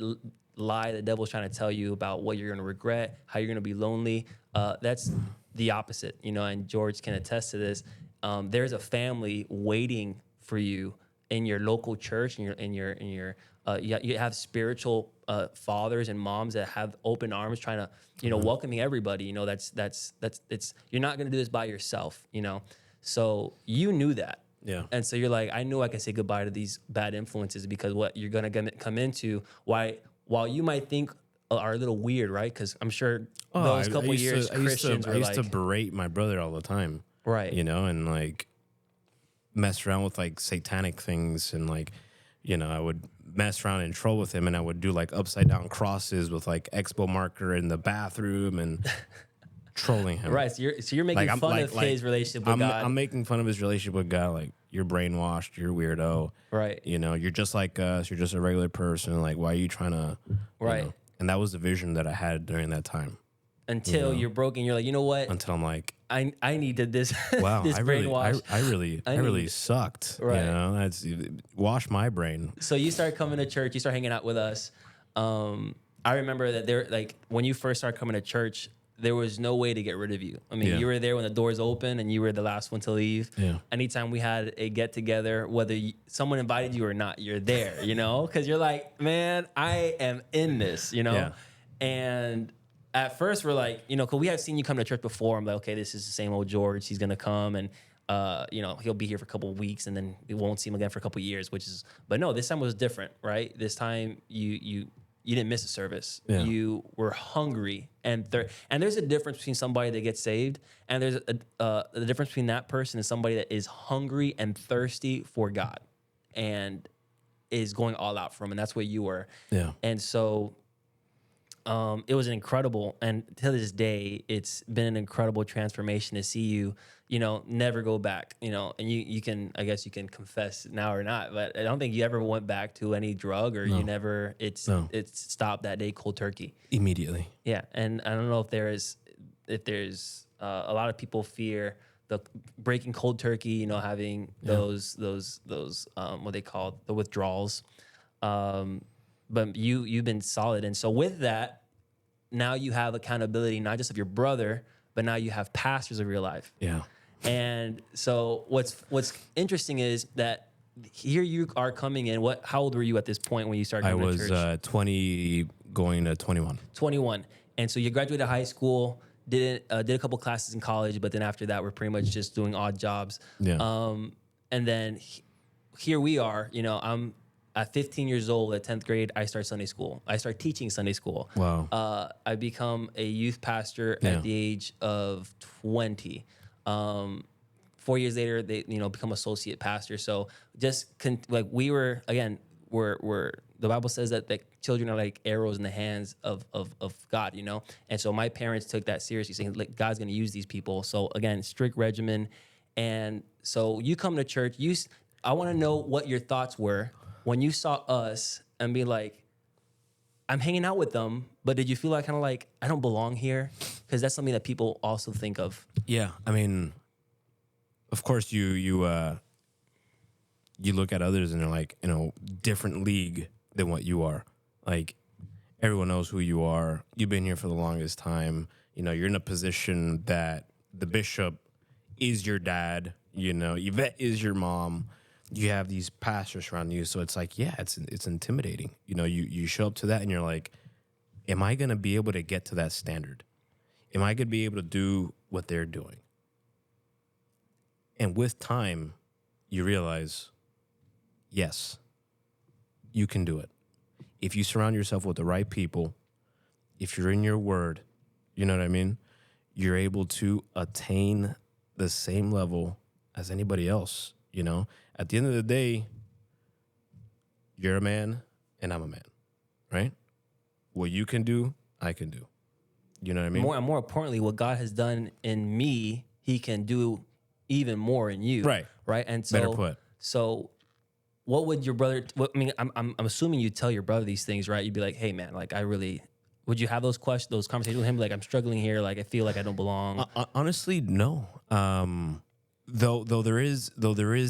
lie the devil's trying to tell you about what you're going to regret, how you're going to be lonely. That's the opposite, and George can attest to this. there's a family waiting for you in your local church, you have spiritual fathers and moms that have open arms trying to, welcoming everybody. You're not going to do this by yourself, So you knew that. Yeah. And so you're like, I knew I could say goodbye to these bad influences, because what you're going to come into, while you might think are a little weird, right? Because I'm sure those couple years Christians I used to berate my brother all the time. Right. And like mess around with like satanic things, and like, I would mess around and troll with him, and I would do like upside down crosses with like expo marker in the bathroom and trolling him. Right. So you're making fun of his relationship with God. I'm making fun of his relationship with God. Like, you're brainwashed. You're a weirdo. Right. You're just like us. You're just a regular person. Like, why are you trying to? Right. And that was the vision that I had during that time. Until you're broken, you're like, you know what? Until I'm like, I needed this. wow, this brainwash. I really sucked. Right. That's wash my brain. So you start coming to church. You start hanging out with us. I remember that when you first started coming to church, there was no way to get rid of you. I mean, you were there when the doors open, and you were the last one to leave. Yeah. Anytime we had a get together, whether someone invited you or not, you're there. Because you're like, man, I am in this. Yeah. And at first we're like, because we had seen you come to church before. I'm like, okay, this is the same old George. He's gonna come, and he'll be here for a couple of weeks, and then we won't see him again for a couple of years. But no, this time was different, right? This time you didn't miss a service. Yeah. You were hungry and there's a difference between somebody that gets saved, and there's the difference between that person and somebody that is hungry and thirsty for God, and is going all out for him, and that's what you were. Yeah. And so. It was incredible, and to this day, it's been an incredible transformation to see you, never go back, and you can, I guess you can confess now or not, but I don't think you ever went back to any drug, or it's stopped that day cold turkey. Immediately. Yeah, and I don't know if there's a lot of people fear the breaking cold turkey, having those what they call the withdrawals. But you've been solid. And so with that, now you have accountability, not just of your brother, but now you have pastors of your life. Yeah. And so what's interesting is that here you are coming in. How old were you at this point when you started coming to church? I was 20 going to 21. 21. And so you graduated high school, did a couple classes in college, but then after that, we're pretty much just doing odd jobs. Yeah. And then here we are, I'm at 15 years old, at 10th grade, I start Sunday school. I start teaching Sunday school. Wow. I become a youth pastor at the age of 20. 4 years later, they become associate pastor. So we're the Bible says that the children are like arrows in the hands of God, And so my parents took that seriously, saying like God's going to use these people. So again, strict regimen. And so you come to church. I want to know what your thoughts were when you saw us and be like, I'm hanging out with them, but did you feel like kind of like, I don't belong here? Because that's something that people also think of. Yeah, I mean, of course you look at others and they're like, different league than what you are. Like, everyone knows who you are. You've been here for the longest time. You're in a position that the bishop is your dad. Yvette is your mom. You have these pastors around you, so it's like, yeah, it's intimidating. You show up to that and you're like, am I going to be able to get to that standard? Am I going to be able to do what they're doing? And with time, you realize, yes, you can do it. If you surround yourself with the right people, if you're in your word, you know what I mean? You're able to attain the same level as anybody else, At the end of the day, you're a man and I'm a man, right? What you can do, I can do. You know what I mean? More importantly, what God has done in me, he can do even more in you. Right. Right. And so, better put. So what would your brother, I'm assuming you'd tell your brother these things, right? You'd be like, hey man, like would you have those conversations with him? Like, I'm struggling here. Like, I feel like I don't belong. Honestly, no. Though there is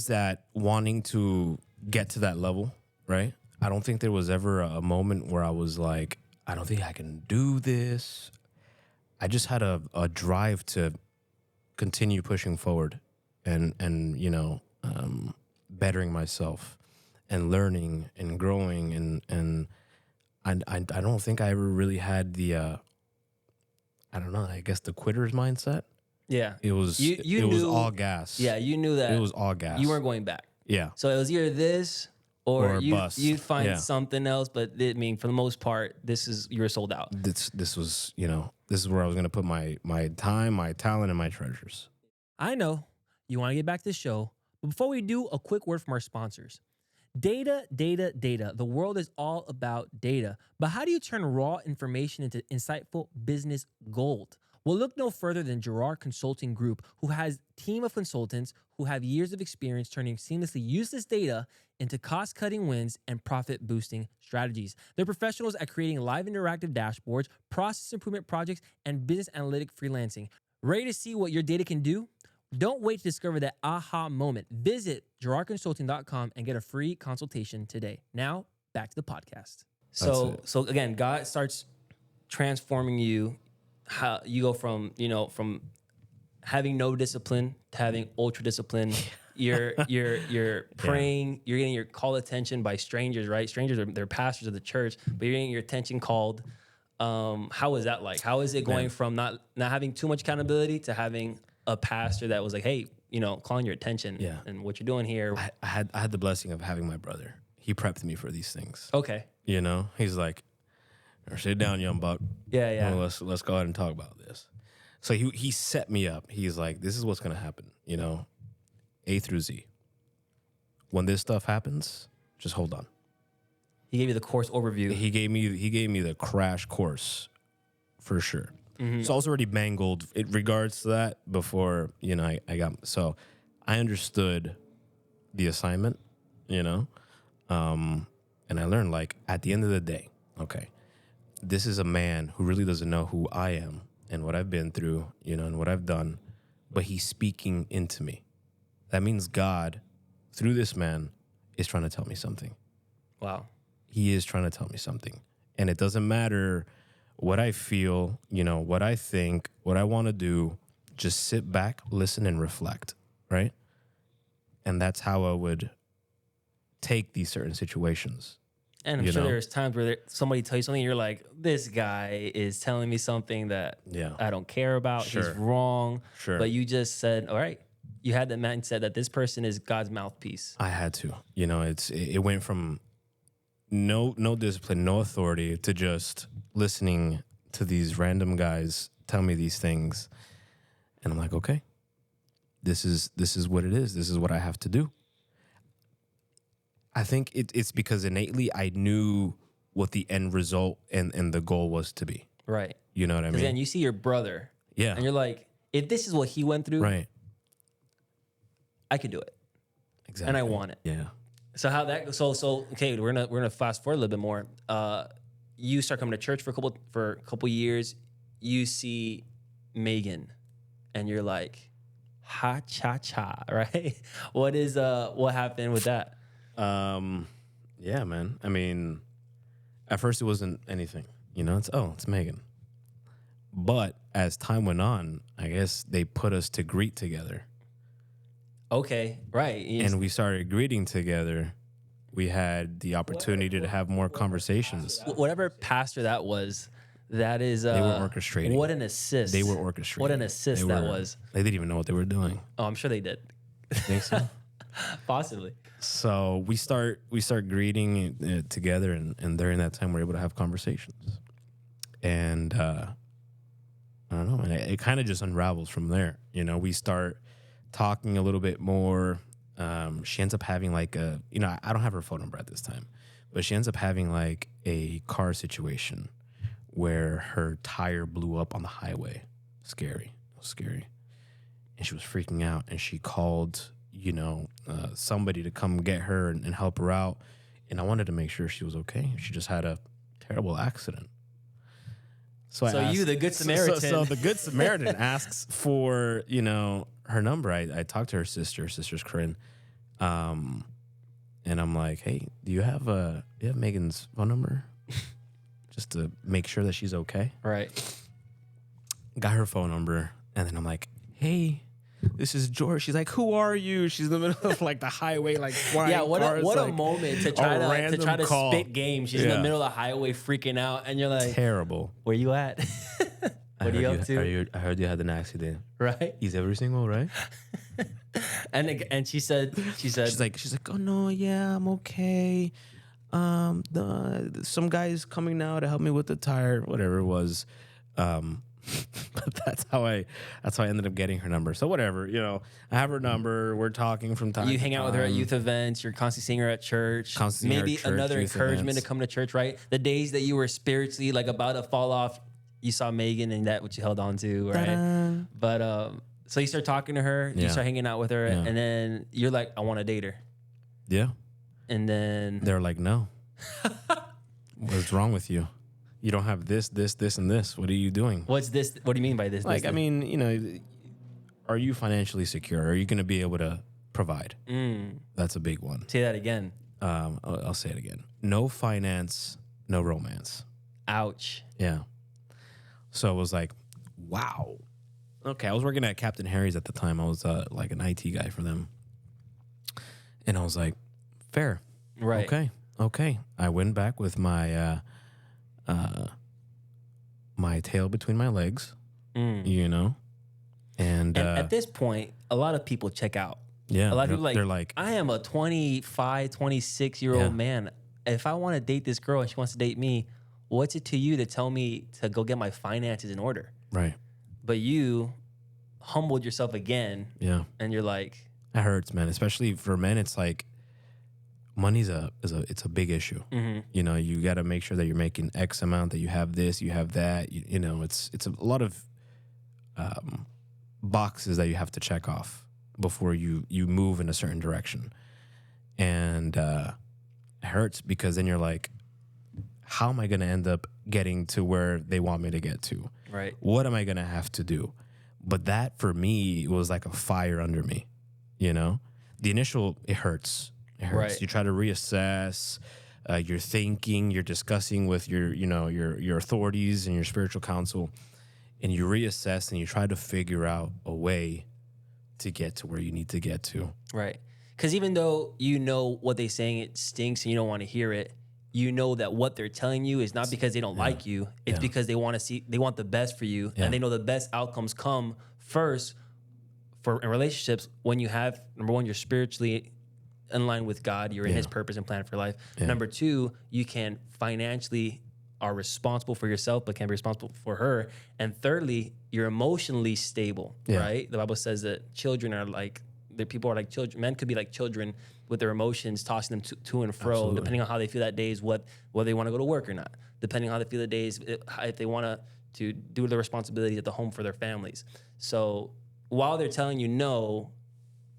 that wanting to get to that level, right? I don't think there was ever a moment where I was like, I don't think I can do this. I just had a drive to continue pushing forward, and bettering myself and learning and growing and I don't think I ever really had the I don't know, I guess the quitter's mindset. Yeah. It was You it was knew- all gas. Yeah, you knew that It was all gas. you weren't going back. Yeah. So it was either this or, Or you bust. you'd find Yeah. something else. But I mean, for the most part, you were sold out. This was, this is where I was going to put my time, my talent, and my treasures. I know you want to get back to the show, but before we do, a quick word from our sponsors. Data, data, data. The world is all about data. But how do you turn raw information into insightful business gold? Well, look no further than Gerard Consulting Group, who has a team of consultants who have years of experience turning seamlessly useless data into cost-cutting wins and profit-boosting strategies. They're professionals at creating live interactive dashboards, process improvement projects, and business analytic freelancing. Ready to see what your data can do? Don't wait to discover that aha moment. Visit GerardConsulting.com and get a free consultation today. Now, back to the podcast. So again, God starts transforming you. How you go from having no discipline to having ultra discipline. You're praying. You're getting your call attention by strangers, right? Strangers they're pastors of the church, but you're getting your attention called. How was that like? How is it going from not having too much accountability to having a pastor that was like, hey, calling your attention and what you're doing here? I had the blessing of having my brother. He prepped me for these things. Okay. He's like, sit down, young buck. Yeah. Well, let's go ahead and talk about this. So he set me up. He's like, this is what's gonna happen. A through Z. When this stuff happens, just hold on. He gave you the course overview. He gave me the crash course, for sure. Mm-hmm. So I was already mangled in regards to that before I got. So I understood the assignment, and I learned, like, at the end of the day, okay, this is a man who really doesn't know who I am and what I've been through, and what I've done, but he's speaking into me. That means God, through this man, is trying to tell me something. Wow. He is trying to tell me something. And it doesn't matter what I feel, what I think, what I want to do. Just sit back, listen, and reflect, right? And that's how I would take these certain situations. And I'm sure there's times where somebody tells you something, you're like, this guy is telling me something that I don't care about. Sure. He's wrong. Sure. But you just said, all right. You had the mindset that this person is God's mouthpiece. I had to. It went from no discipline, no authority, to just listening to these random guys tell me these things. And I'm like, okay, this is what it is. This is what I have to do. I think it's because innately I knew what the end result and the goal was to be. Right. You know what I mean? Then you see your brother. Yeah. And you're like, if this is what he went through, right, I could do it. exactly. And I want it. Yeah. So how that so okay, we're gonna fast forward a little bit more. You start coming to church for a couple years. You see Megan, and you're like, ha cha cha, right? What happened with that? Yeah, man. I mean, at first it wasn't anything. It's Megan. But as time went on, I guess they put us to greet together. Okay, right. And we started greeting together. We had the opportunity to have more conversations. Whatever pastor that was, that is... They were orchestrating. What an assist. They were orchestrating. What an assist that was. They didn't even know what they were doing. Oh, I'm sure they did. Think so? Possibly. So we start greeting together, and during that time, we're able to have conversations. And I don't know, man, it kind of just unravels from there. We start talking a little bit more. She ends up having like I don't have her phone number at this time, but she ends up having like a car situation where her tire blew up on the highway. Scary. And she was freaking out, and she called, somebody to come get her and help her out. And I wanted to make sure she was okay. She just had a terrible accident. So you, the Good Samaritan. So the Good Samaritan asks for, her number. I talked to her sister. Her sister's Corinne. And I'm like, hey, do you have Megan's phone number? Just to make sure that she's okay. Right. Got her phone number. And then I'm like, hey, this is George. She's like, who are you? She's in the middle of like the highway, like flying Yeah, what cars, a like, moment to a try random to call. spit game. She's in Yeah. the middle of the highway freaking out, and you're like, Terrible. where you at? What are you up to? I heard you had an accident. Right? Is everything all right? And she said She's like, oh no, yeah, I'm okay. Some guy's coming now to help me with the tire, whatever it was. But that's how I ended up getting her number. So whatever, I have her number. We're talking from time. you to hang out with her at youth events. You're constantly seeing her at church. Constantly Maybe at church, another youth encouragement events. to come to church. Right? The days that you were spiritually like about to fall off, you saw Megan, and that what you held on to, right? Ta-da. But so you start talking to her. You Yeah. start hanging out with her, Yeah. and then you're like, I want to date her. Yeah, And then they're like, no. What's wrong with you? You don't have this, and this. What are you doing? what's this? What do you mean by this? Like, this, I mean, are you financially secure? Are you going to be able to provide? That's a big one. Say that again. I'll say it again. No finance, no romance. Ouch. Yeah. So it was like, wow. Okay, I was working at Captain Harry's at the time. I was like an IT guy for them. And I was like, fair. Right. Okay. I went back with my my tail between my legs, and And at this point, a lot of people check out. yeah, A lot of people they're like, I am a 25, 26-year-old Yeah. man. If I want to date this girl and she wants to date me, what's it to you to tell me to go get my finances in order? right, But you humbled yourself again, yeah, and you're like, that hurts, man. Especially for men, it's like money's it's a big issue. You got to make sure that you're making X amount, that you have this, you have that. It's a lot of boxes that you have to check off before you move in a certain direction, and it hurts because then you're like, how am I going to end up getting to where they want me to get to? right. What am I going to have to do? But that for me was like a fire under me, The initial, it hurts. It hurts. Right. You try to reassess. You're thinking. You're discussing with your authorities and your spiritual counsel, and you reassess and you try to figure out a way to get to where you need to get to. Right. Because even though you know what they're saying, it stinks and you don't want to hear it, you know that what they're telling you is not because they don't like you. It's because they want the best for you. Yeah. And they know the best outcomes come first in relationships when you have, number one, you're spiritually in line with God. You're in his purpose and plan for life. Yeah. Number two, you can financially are responsible for yourself, but can be responsible for her. And thirdly, you're emotionally stable, right? The Bible says that people are like children. Men could be like children with their emotions, tossing them to and fro, Absolutely. depending on how they feel that day is whether they want to go to work or not, depending on how they feel the days, if they want to do their responsibilities at the home for their families. So while they're telling you no,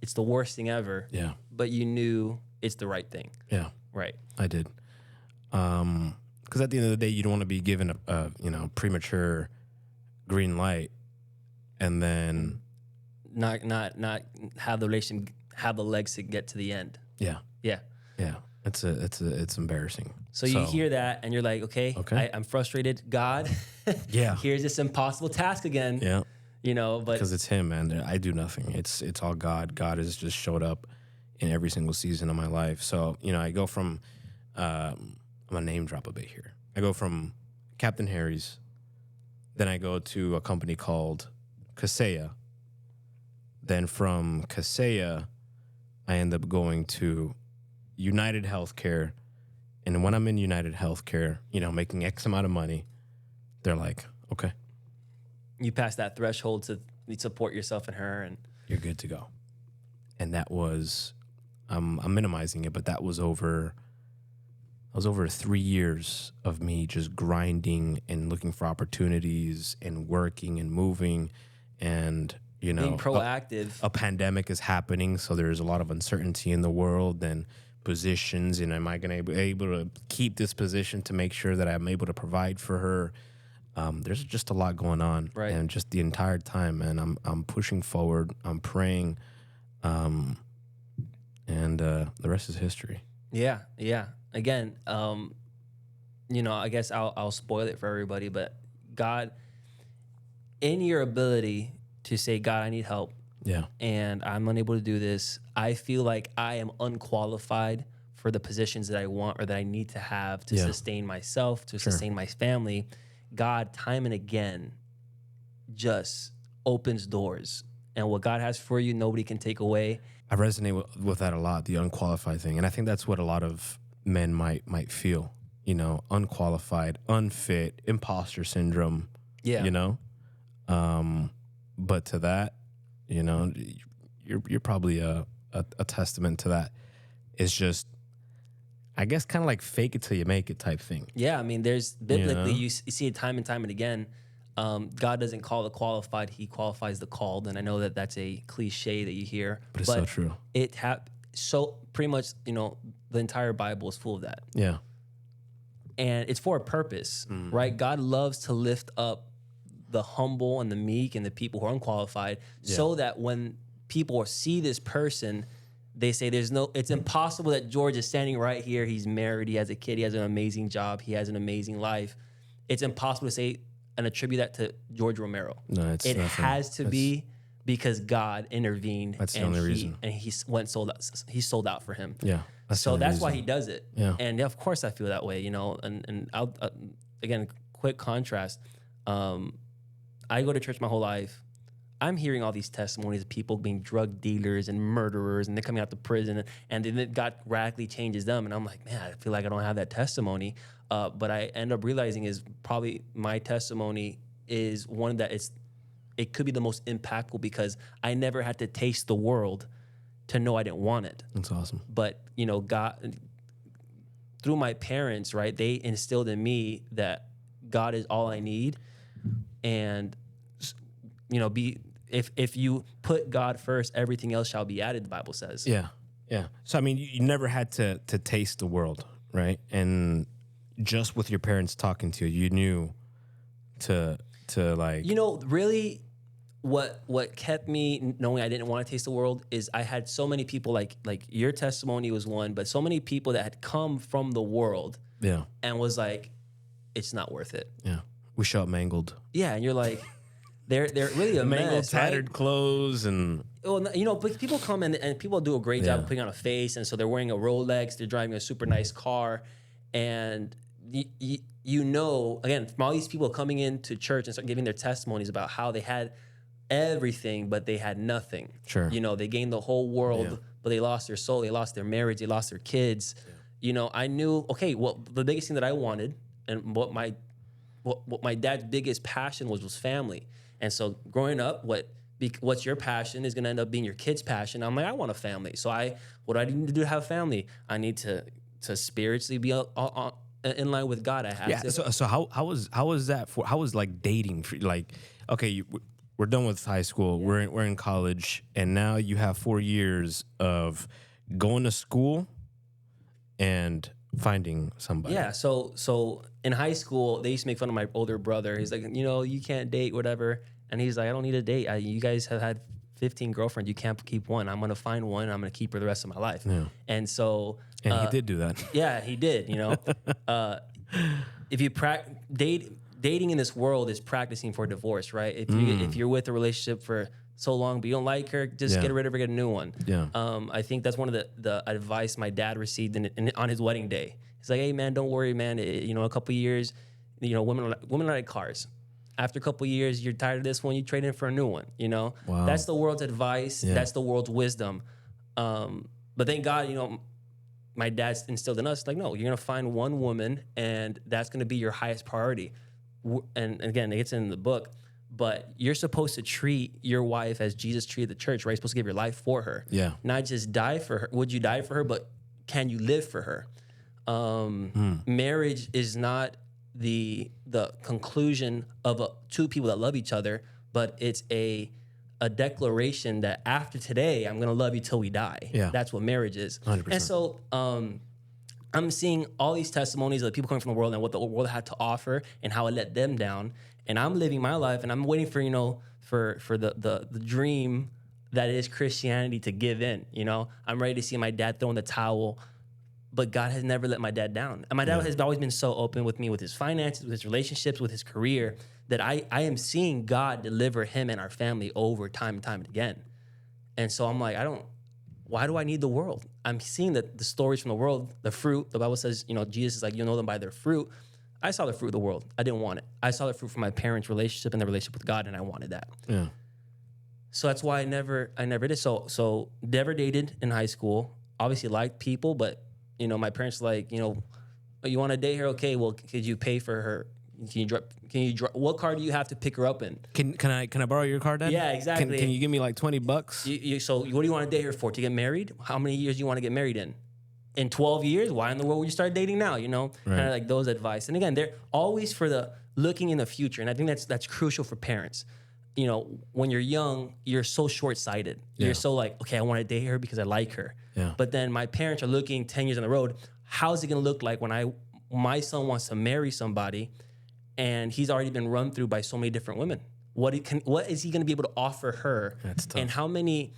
it's the worst thing ever, but you knew it's the right thing. Yeah, Right. I did. Because at the end of the day, you don't want to be given a premature green light, and then Not have the relation, have the legs to get to the end. yeah. Yeah. It's embarrassing. So you hear that and you're like, okay. I'm frustrated. God, Yeah. here's this impossible task again. Yeah. But Because it's him, man. I do nothing. It's all God. God has just showed up in every single season of my life. So, I go from, I'm going to name drop a bit here. I go from Captain Harry's, then I go to a company called Kaseya. Then from Kaseya, I end up going to United Healthcare. And when I'm in United Healthcare, making X amount of money, they're like, okay, you pass that threshold to support yourself and her, and you're good to go. And that was, I'm minimizing it, but that was over 3 years of me just grinding and looking for opportunities and working and moving and, being proactive. A pandemic is happening, so there's a lot of uncertainty in the world and positions, and am I going to be able to keep this position to make sure that I'm able to provide for her? There's just a lot going on, Right. And just the entire time, man, I'm pushing forward, I'm praying, and the rest is history. Yeah. Again, I guess I'll spoil it for everybody, but God, in your ability to say, God, I need help, Yeah. and I'm unable to do this. I feel like I am unqualified for the positions that I want or that I need to have to Yeah. sustain myself, to sustain my family. God, time and again, just opens doors. And what God has for you, nobody can take away. I resonate with that a lot, the unqualified thing. And I think that's what a lot of men might feel, unqualified, unfit, imposter syndrome, Yeah. But to that, you're probably a testament to that. It's just, I guess, kind of like fake it till you make it type thing. Yeah, I mean, there's biblically, you see it time and again. God doesn't call the qualified; He qualifies the called. And I know that that's a cliche that you hear, But it's so true. So pretty much, the entire Bible is full of that. Yeah. And it's for a purpose, right? God loves to lift up the humble and the meek and the people who are unqualified, so that when people see this person, they say it's impossible that George is standing right here. He's married. He has a kid. He has an amazing job. He has an amazing life. It's impossible to say and attribute that to George Romero. No, it's it nothing. has to be because God intervened. That's the only reason. And he sold out for him. Yeah. That's why he does it. Yeah. And of course I feel that way, and I'll, again, quick contrast. I go to church my whole life. I'm hearing all these testimonies of people being drug dealers and murderers, and they're coming out to prison, and then God radically changes them. And I'm like, man, I feel like I don't have that testimony. But I end up realizing is probably my testimony is one that it could be the most impactful because I never had to taste the world to know I didn't want it. That's awesome. But, God, through my parents, right, they instilled in me that God is all I need. And, if you put God first, everything else shall be added, the Bible says. Yeah. Yeah. So, I mean, you never had to taste the world, right? And just with your parents talking to you, you knew to like... really what kept me knowing I didn't want to taste the world is I had so many people like your testimony was one, but so many people that had come from the world and was like, it's not worth it. Yeah. We show up mangled. Yeah, and you're like, they're really a mangled, mess, tattered right? clothes and... Well, but people come and people do a great job of putting on a face, and so they're wearing a Rolex, they're driving a super nice car, and again, from all these people coming into church and start giving their testimonies about how they had everything, but they had nothing. Sure. They gained the whole world, but they lost their soul, they lost their marriage, they lost their kids. Yeah. I knew, okay, well, the biggest thing that I wanted and what my dad's biggest passion was family. And so growing up, what's your passion is going to end up being your kid's passion. I'm like, I want a family. So what do I need to do to have a family? I need to spiritually be in line with God. I have to. So how was that for? How was like dating for, like, okay, we're done with high school. Yeah. We're in college, and now you have 4 years of going to school and finding somebody. Yeah. So in high school, they used to make fun of my older brother. He's like, you can't date, whatever. And he's like, I don't need a date. You guys have had 15 girlfriends. You can't keep one. I'm going to find one. And I'm going to keep her the rest of my life. Yeah. And so... And he did do that. Yeah, he did, If you dating in this world is practicing for divorce, right? If you're with a relationship for so long, but you don't like her, just get rid of her, get a new one. Yeah. I think that's one of the advice my dad received on his wedding day. He's like, hey, man, don't worry, man. A couple of years, women are like cars. After a couple of years, you're tired of this one, you trade in for a new one, Wow. That's the world's advice. Yeah. That's the world's wisdom. But thank God, my dad instilled in us, like, no, you're going to find one woman, and that's going to be your highest priority. And again, it's in the book, but you're supposed to treat your wife as Jesus treated the church, right? You're supposed to give your life for her. Yeah. Not just die for her. Would you die for her? But can you live for her? Marriage is not the conclusion of two people that love each other, but it's a declaration that after today, I'm going to love you till we die. Yeah. That's what marriage is. 100%. And so I'm seeing all these testimonies of the people coming from the world and what the world had to offer and how it let them down. And I'm living my life, and I'm waiting for the dream that is Christianity to give in. I'm ready to see my dad throw in the towel. But God has never let my dad down. And my dad has always been so open with me, with his finances, with his relationships, with his career, that I am seeing God deliver him and our family over time and time again. And so I'm like, why do I need the world? I'm seeing that the stories from the world, the fruit, the Bible says, Jesus is like, you'll know them by their fruit. I saw the fruit of the world. I didn't want it. I saw the fruit from my parents' relationship and their relationship with God, and I wanted that. Yeah. So that's why I never did. So never dated in high school. Obviously liked people, but my parents like, you want to date her? Okay, well, could you pay for her? Can you drive? What car do you have to pick her up in? Can I borrow your car, Dad? Yeah, exactly. Can you give me like $20? So what do you want to date her for? To get married? How many years do you want to get married in? In 12 years? Why in the world would you start dating now? Kind of like those advice. And again, they're always for the looking in the future. And I think that's crucial for parents. When you're young, you're so short-sighted. Yeah. You're so like, okay, I want to date her because I like her. Yeah. But then my parents are looking 10 years on the road. How's it going to look like when my son wants to marry somebody and he's already been run through by so many different women? What is he going to be able to offer her? That's tough. And how many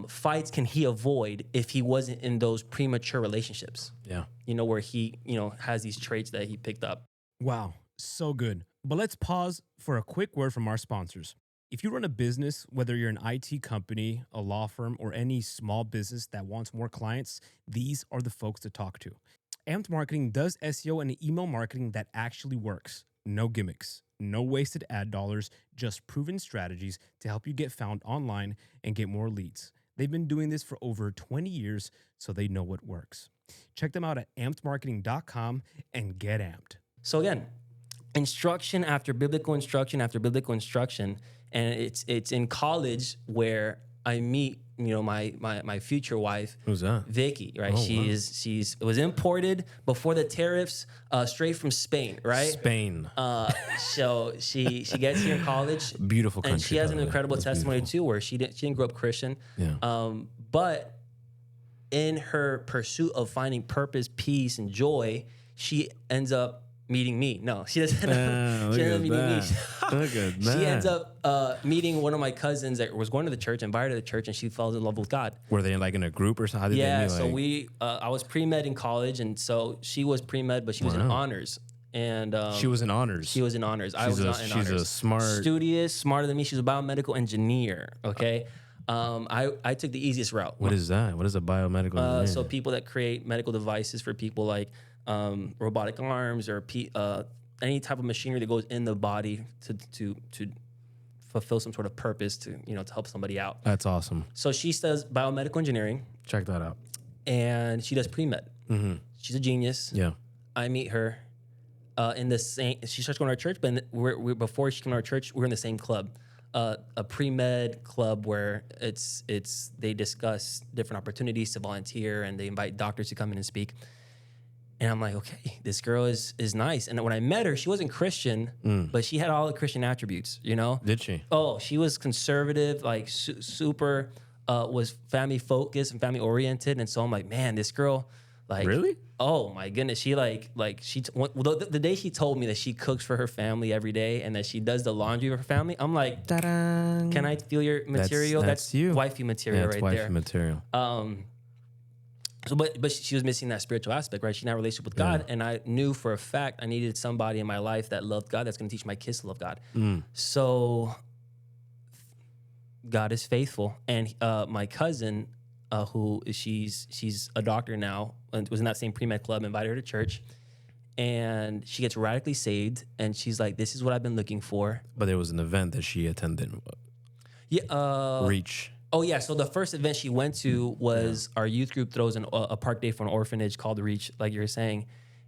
fights can he avoid if he wasn't in those premature relationships? Yeah. Where he, has these traits that he picked up. Wow, so good. But let's pause for a quick word from our sponsors. If you run a business, whether you're an IT company, a law firm, or any small business that wants more clients, these are the folks to talk to. Amped Marketing does SEO and email marketing that actually works. No gimmicks, no wasted ad dollars, just proven strategies to help you get found online and get more leads. They've been doing this for over 20 years, so they know what works. Check them out at ampedmarketing.com and get amped. So again, instruction after biblical instruction after biblical instruction, and it's in college where I meet my future wife. Who's that? Vicky, right? Oh, It was imported before the tariffs, straight from Spain, right? Spain. So she gets here in college, Beautiful country. and she has an by the way. incredible That's testimony beautiful. too, where she didn't grow up Christian, Yeah. but in her pursuit of finding purpose, peace, and joy, she ends up meeting me. No, she doesn't. Look She ends at up meeting me. that. Look at that. She ends up meeting one of my cousins that was going to the church, invited her to the church, and she falls in love with God. Were they like in a group or something? How did Yeah, they meet? so Like, I was pre-med in college, and so she was pre-med, but she was in honors. And she was in honors. She was in honors. I was not in honors. She's a smart. Studious, smarter than me. She was a biomedical engineer, okay? I took the easiest route. What is that? What is a biomedical engineer? So people that create medical devices for people like robotic arms or any type of machinery that goes in the body to fulfill some sort of purpose to help somebody out. That's awesome. So she does biomedical engineering Check that out. and she does pre-med. Mm-hmm. She's a genius. Yeah. I meet her in the same. She starts going to our church, but before she came to our church, we're in the same club, a pre-med club where they discuss different opportunities to volunteer and they invite doctors to come in and speak. And I'm like, okay, this girl is nice. And when I met her, she wasn't Christian, but she had all the Christian attributes, Did she? Oh, she was conservative, like super, was family focused and family oriented. And so I'm like, man, this girl, like, Really? Oh my goodness, she the day she told me that she cooks for her family every day and that she does the laundry for her family, I'm like, Ta-da! can I feel your material? That's you. Wifey material Yeah, it's right wifey there. material. So, but she was missing that spiritual aspect, right? She had a relationship with God, and I knew for a fact I needed somebody in my life that loved God, that's going to teach my kids to love God. So, God is faithful, and my cousin, who she's a doctor now, and was in that same pre-med club, invited her to church, and she gets radically saved, and she's like, "This is what I've been looking for." But there was an event that she attended. Yeah, Reach. Oh yeah, so the first event she went to was our youth group throws a park day for an orphanage called Reach, like you were saying.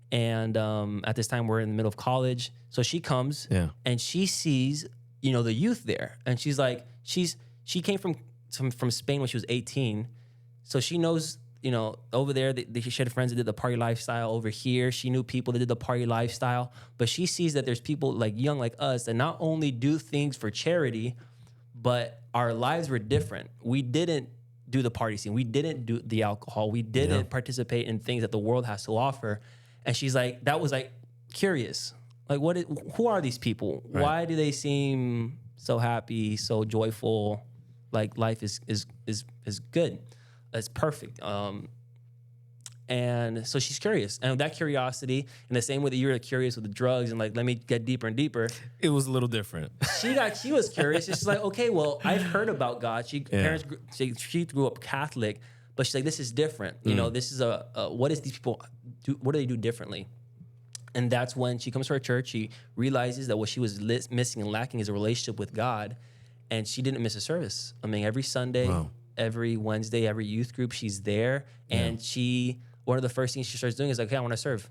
And at this time we're in the middle of college, so she comes and she sees the youth there, and she's like, she came from Spain when she was 18, so she knows over there she had friends that did the party lifestyle. Over here she knew people that did the party lifestyle, but she sees that there's people like young like us that not only do things for charity, but our lives were different. We didn't do the party scene. We didn't do the alcohol. We didn't participate in things that the world has to offer. And she's like, that was like curious. Like, who are these people? Right. Why do they seem so happy, so joyful? Like life is good. It's perfect. And so she's curious. And that curiosity, in the same way that you were curious with the drugs and like, let me get deeper and deeper. It was a little different. She was curious. She's like, okay, well, I've heard about God. She grew up Catholic, but she's like, this is different. You know, this is what is these people do? What do they do differently? And that's when she comes to our church. She realizes that what she was missing and lacking is a relationship with God. And she didn't miss a service. I mean, every Sunday, every Wednesday, every youth group, she's there. And one of the first things she starts doing is like, okay, I want to serve.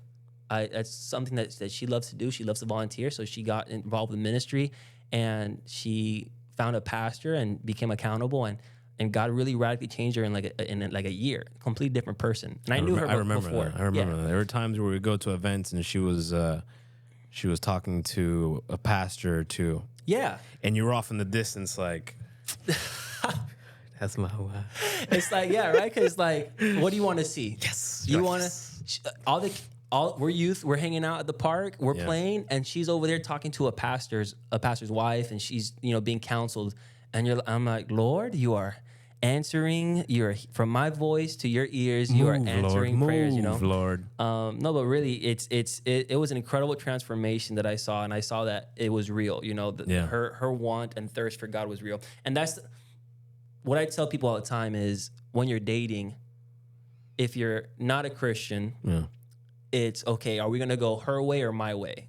That's something that she loves to do. She loves to volunteer. So she got involved with ministry, and she found a pastor and became accountable. And God really radically changed her in like a year, completely different person. And I knew her before. That. I remember that. There were times where we go to events and she was talking to a pastor too. Yeah. And you were off in the distance like, that's my wife. It's like, yeah, right? Because like, what do you want to see? Yes. You want to, we're youth, we're hanging out at the park, we're playing, and she's over there talking to a pastor's wife, and she's, being counseled. And I'm like, Lord, you are answering from my voice to your ears, you are answering Lord, prayers, Lord. No, but really it was an incredible transformation that I saw, and I saw that it was real, her want and thirst for God was real. And that's what I tell people all the time is when you're dating, if you're not a Christian, it's okay, are we going to go her way or my way?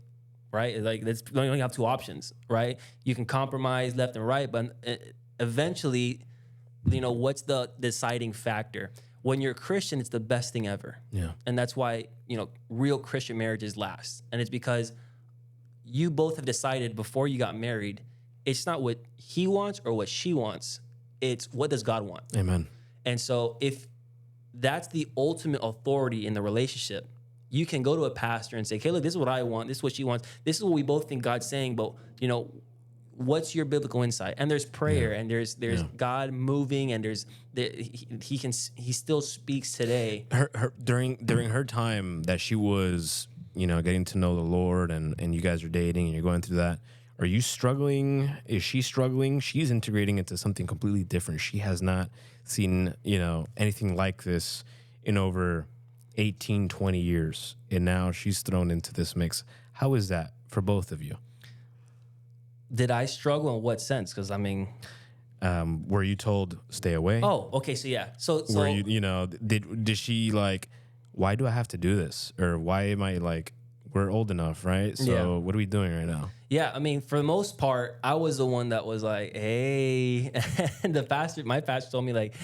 Right? Like, you only have two options, right? You can compromise left and right, but eventually, what's the deciding factor? When you're a Christian, it's the best thing ever. Yeah. And that's why, real Christian marriages last. And it's because you both have decided before you got married, it's not what he wants or what she wants. It's what does God want? Amen. And so if that's the ultimate authority in the relationship, you can go to a pastor and say, okay, look, this is what I want. This is what she wants. This is what we both think God's saying, but, what's your biblical insight? And there's prayer, and there's God moving, and he still speaks today. During her time that she was, getting to know the Lord, and you guys are dating and you're going through that, are you struggling? Is she struggling? She's integrating into something completely different. She has not seen, anything like this in over 18, 20 years. And now she's thrown into this mix. How is that for both of you? Did I struggle in what sense? Because, I mean... were you told stay away? Oh, okay. So, yeah. So were you, did she like, why do I have to do this? Or why am I like, we're old enough, right? So what are we doing right now? Yeah, I mean, for the most part, I was the one that was like, hey, and my pastor told me like,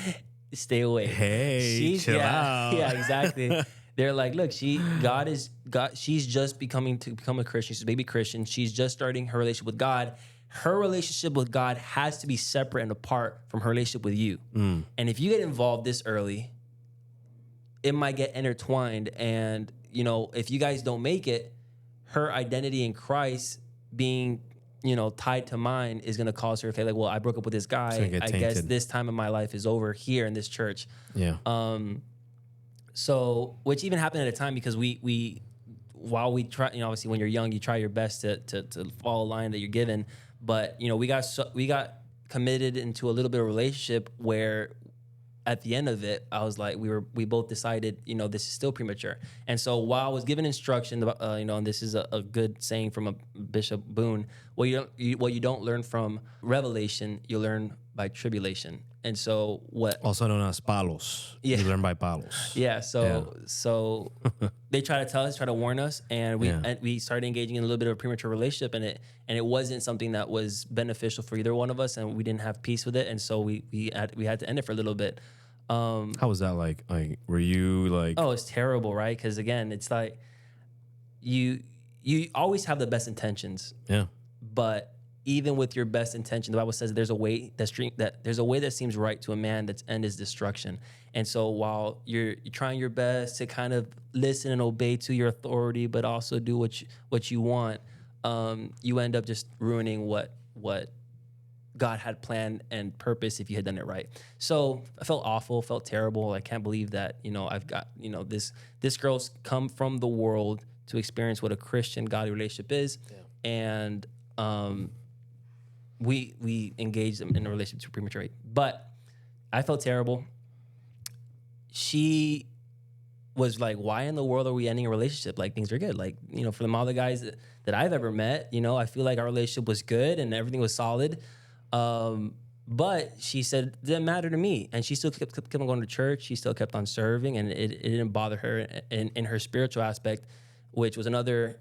stay away. Hey, chill out. Yeah, exactly. They're like, look, she's just become a Christian. She's a baby Christian. She's just starting her relationship with God. Her relationship with God has to be separate and apart from her relationship with you. And if you get involved this early, it might get intertwined. And, if you guys don't make it, her identity in Christ being, tied to mine is going to cause her, okay, like, well, I broke up with this guy. I guess this time in my life is over here in this church. Yeah. So, which even happened at a time because while we try, obviously when you're young, you try your best to follow a line that you're given. But, we got committed into a little bit of relationship where at the end of it, I was like, we both decided, this is still premature. And so while I was given instruction, and this is a good saying from a Bishop Boone, what you don't learn from revelation, you learn by tribulation. And so also known as palos. You learn by palos. Yeah. So they try to warn us, and we started engaging in a little bit of a premature relationship, and it wasn't something that was beneficial for either one of us, and we didn't have peace with it, and so we had to end it for a little bit. How was that like? Like, were you like? Oh, it's terrible, right? Because again, it's like you always have the best intentions. Yeah. But even with your best intention, the Bible says there's a way that seems right to a man that's end is destruction. And so while you're trying your best to kind of listen and obey to your authority, but also do what you want, you end up just ruining what God had planned and purpose if you had done it right. So I felt awful, felt terrible. I can't believe that, I've got, this girl's come from the world to experience what a Christian godly relationship is. Yeah. And we engaged them in a relationship too prematurely. But I felt terrible. She was like, why in the world are we ending a relationship? Like, things are good. Like, from all the guys that I've ever met, I feel like our relationship was good and everything was solid. But she said it didn't matter to me, and she still kept on going to church. She still kept on serving, and it didn't bother her in her spiritual aspect, which was another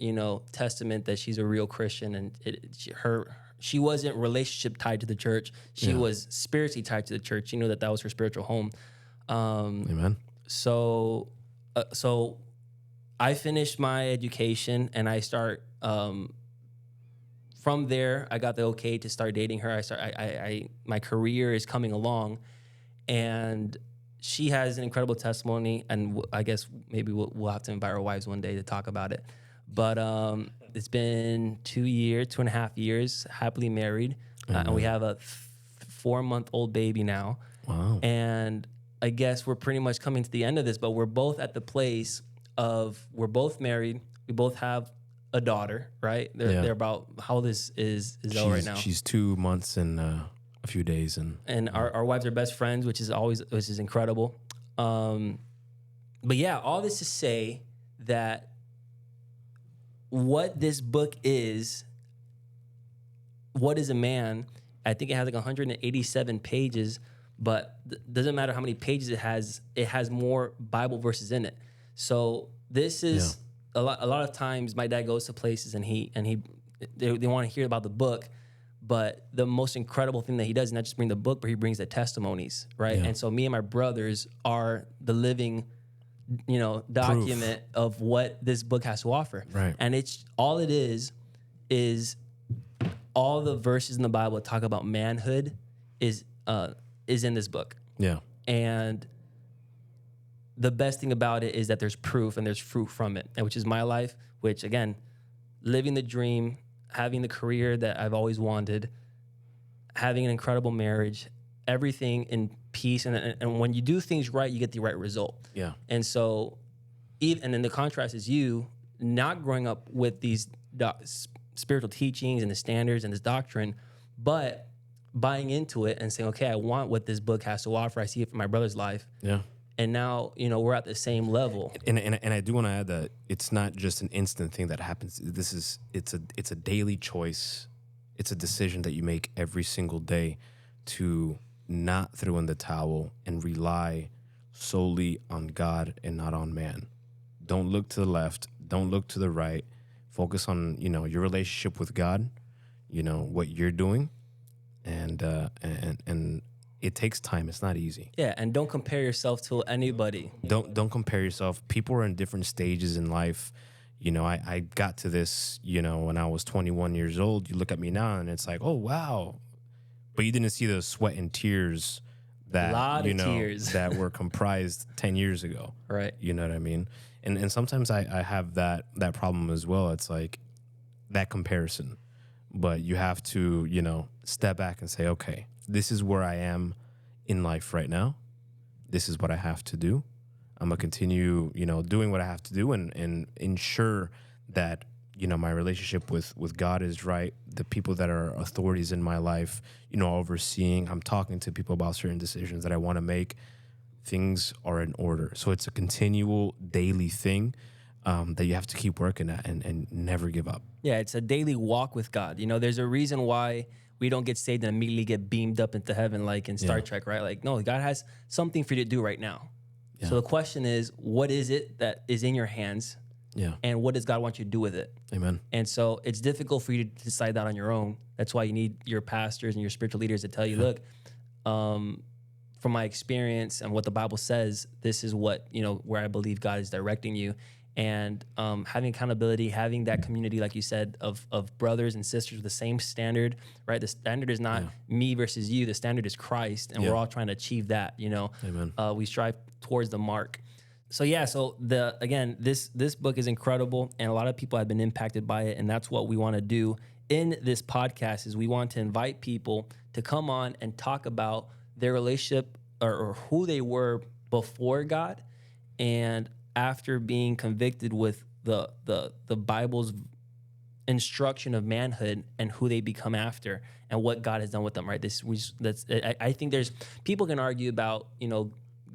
testament that she's a real Christian. And she wasn't relationship tied to the church. She was spiritually tied to the church. She knew that was her spiritual home. Amen. So I finished my education, and I start. From there, I got the okay to start dating her. My career is coming along, and she has an incredible testimony. And I guess maybe we'll have to invite our wives one day to talk about it. But it's been 2.5 years, happily married, and we have a 4-month-old baby now. Wow. And I guess we're pretty much coming to the end of this, but we're both at the place of we're both married. We both have a daughter, right? They're about, how old is Elle right now? She's 2 months and a few days, and our wives are best friends, which is incredible. But yeah, all this to say that what this book is, What is a Man? I think it has like 187 pages, but doesn't matter how many pages it has more Bible verses in it. So this is. A lot of times my dad goes to places and they want to hear about the book, but the most incredible thing that he does is not just bring the book, but he brings the testimonies, right? Yeah. And so me and my brothers are the living, document of what this book has to offer. Right. And it's all it is all the verses in the Bible that talk about manhood is in this book. Yeah. And the best thing about it is that there's proof and there's fruit from it, and which is my life, which again, living the dream, having the career that I've always wanted, having an incredible marriage, everything in peace. And when you do things right, you get the right result. Yeah. And so, and then the contrast is you not growing up with these spiritual teachings and the standards and this doctrine, but buying into it and saying, okay, I want what this book has to offer. I see it from my brother's life. Yeah. And now, we're at the same level. And I do want to add that it's not just an instant thing that happens. It's a daily choice. It's a decision that you make every single day to not throw in the towel and rely solely on God and not on man. Don't look to the left. Don't look to the right. Focus on, your relationship with God, what you're doing. And it takes time. It's not easy. Yeah, and don't compare yourself to anybody. Don't compare yourself. People are in different stages in life. I got to this, when I was 21 years old. You look at me now and it's like, oh, wow. But you didn't see the sweat and tears that, tears. that were comprised 10 years ago. Right. You know what I mean? And sometimes I have that problem as well. It's like that comparison. But you have to, step back and say, okay, this is where I am in life right now. This is what I have to do. I'm going to continue, doing what I have to do and ensure that, my relationship with God is right. The people that are authorities in my life, overseeing, I'm talking to people about certain decisions that I want to make. Things are in order. So it's a continual daily thing that you have to keep working at and never give up. Yeah, it's a daily walk with God. There's a reason why we don't get saved and immediately get beamed up into heaven like in Star Trek, right? Like, no, God has something for you to do right now. Yeah. So the question is, what is it that is in your hands? Yeah. And what does God want you to do with it? Amen. And so it's difficult for you to decide that on your own. That's why you need your pastors and your spiritual leaders to tell you, look, from my experience and what the Bible says, this is what, where I believe God is directing you. And having accountability, having that community, like you said, of brothers and sisters with the same standard, right? The standard is not me versus you. The standard is Christ, and we're all trying to achieve that, Amen. We strive towards the mark. So this book is incredible, and a lot of people have been impacted by it, and that's what we want to do in this podcast is we want to invite people to come on and talk about their relationship or who they were before God and after being convicted with the Bible's instruction of manhood and who they become after and what God has done with them, right? I think there's people can argue about,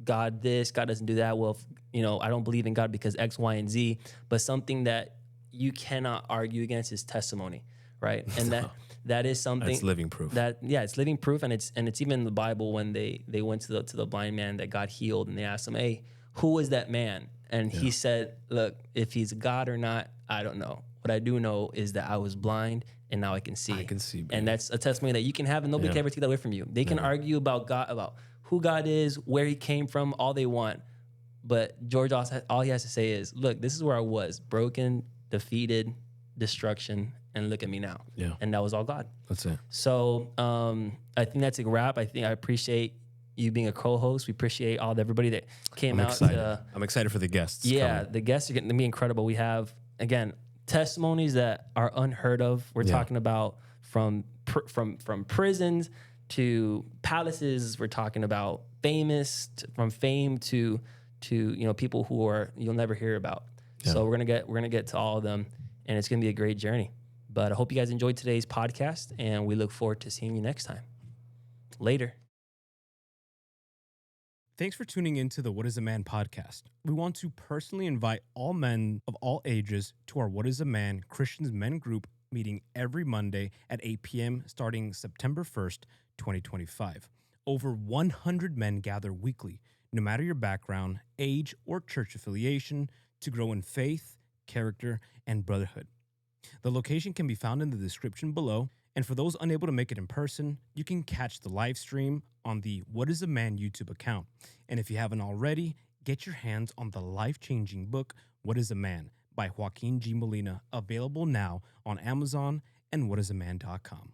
God this, God doesn't do that. Well, I don't believe in God because X, Y, and Z. But something that you cannot argue against is testimony, right? And that is something That's living proof. It's living proof, and it's even in the Bible when they went to the blind man that got healed, and they asked him, "Hey, who was that man?" And he said, "Look, if he's God or not, I don't know. What I do know is that I was blind and now I can see. I can see, baby. And that's a testimony that you can have, and nobody can ever take that away from you. They can argue about God, about who God is, where He came from, all they want. But George, all he has to say is, "Look, this is where I was, broken, defeated, destruction, and look at me now." Yeah. And that was all God. That's it. So I think that's a wrap. I appreciate you being a co-host. We appreciate everybody that came out. I'm excited for the guests. Yeah, coming. the guests are going to be incredible. We have, again, testimonies that are unheard of. We're talking about from prisons to palaces. We're talking about from fame to people who you'll never hear about. Yeah. So we're gonna get to all of them, and it's gonna be a great journey. But I hope you guys enjoyed today's podcast, and we look forward to seeing you next time. Later. Thanks for tuning in to the What is a Man podcast. We want to personally invite all men of all ages to our What is a Man Christians Men group meeting every Monday at 8 p.m. starting September 1st, 2025. Over 100 men gather weekly, no matter your background, age, or church affiliation, to grow in faith, character, and brotherhood. The location can be found in the description below, and for those unable to make it in person, you can catch the live stream on the What is a Man YouTube account. And if you haven't already, get your hands on the life-changing book, What is a Man, by Joaquin G. Molina, available now on Amazon and whatisaman.com.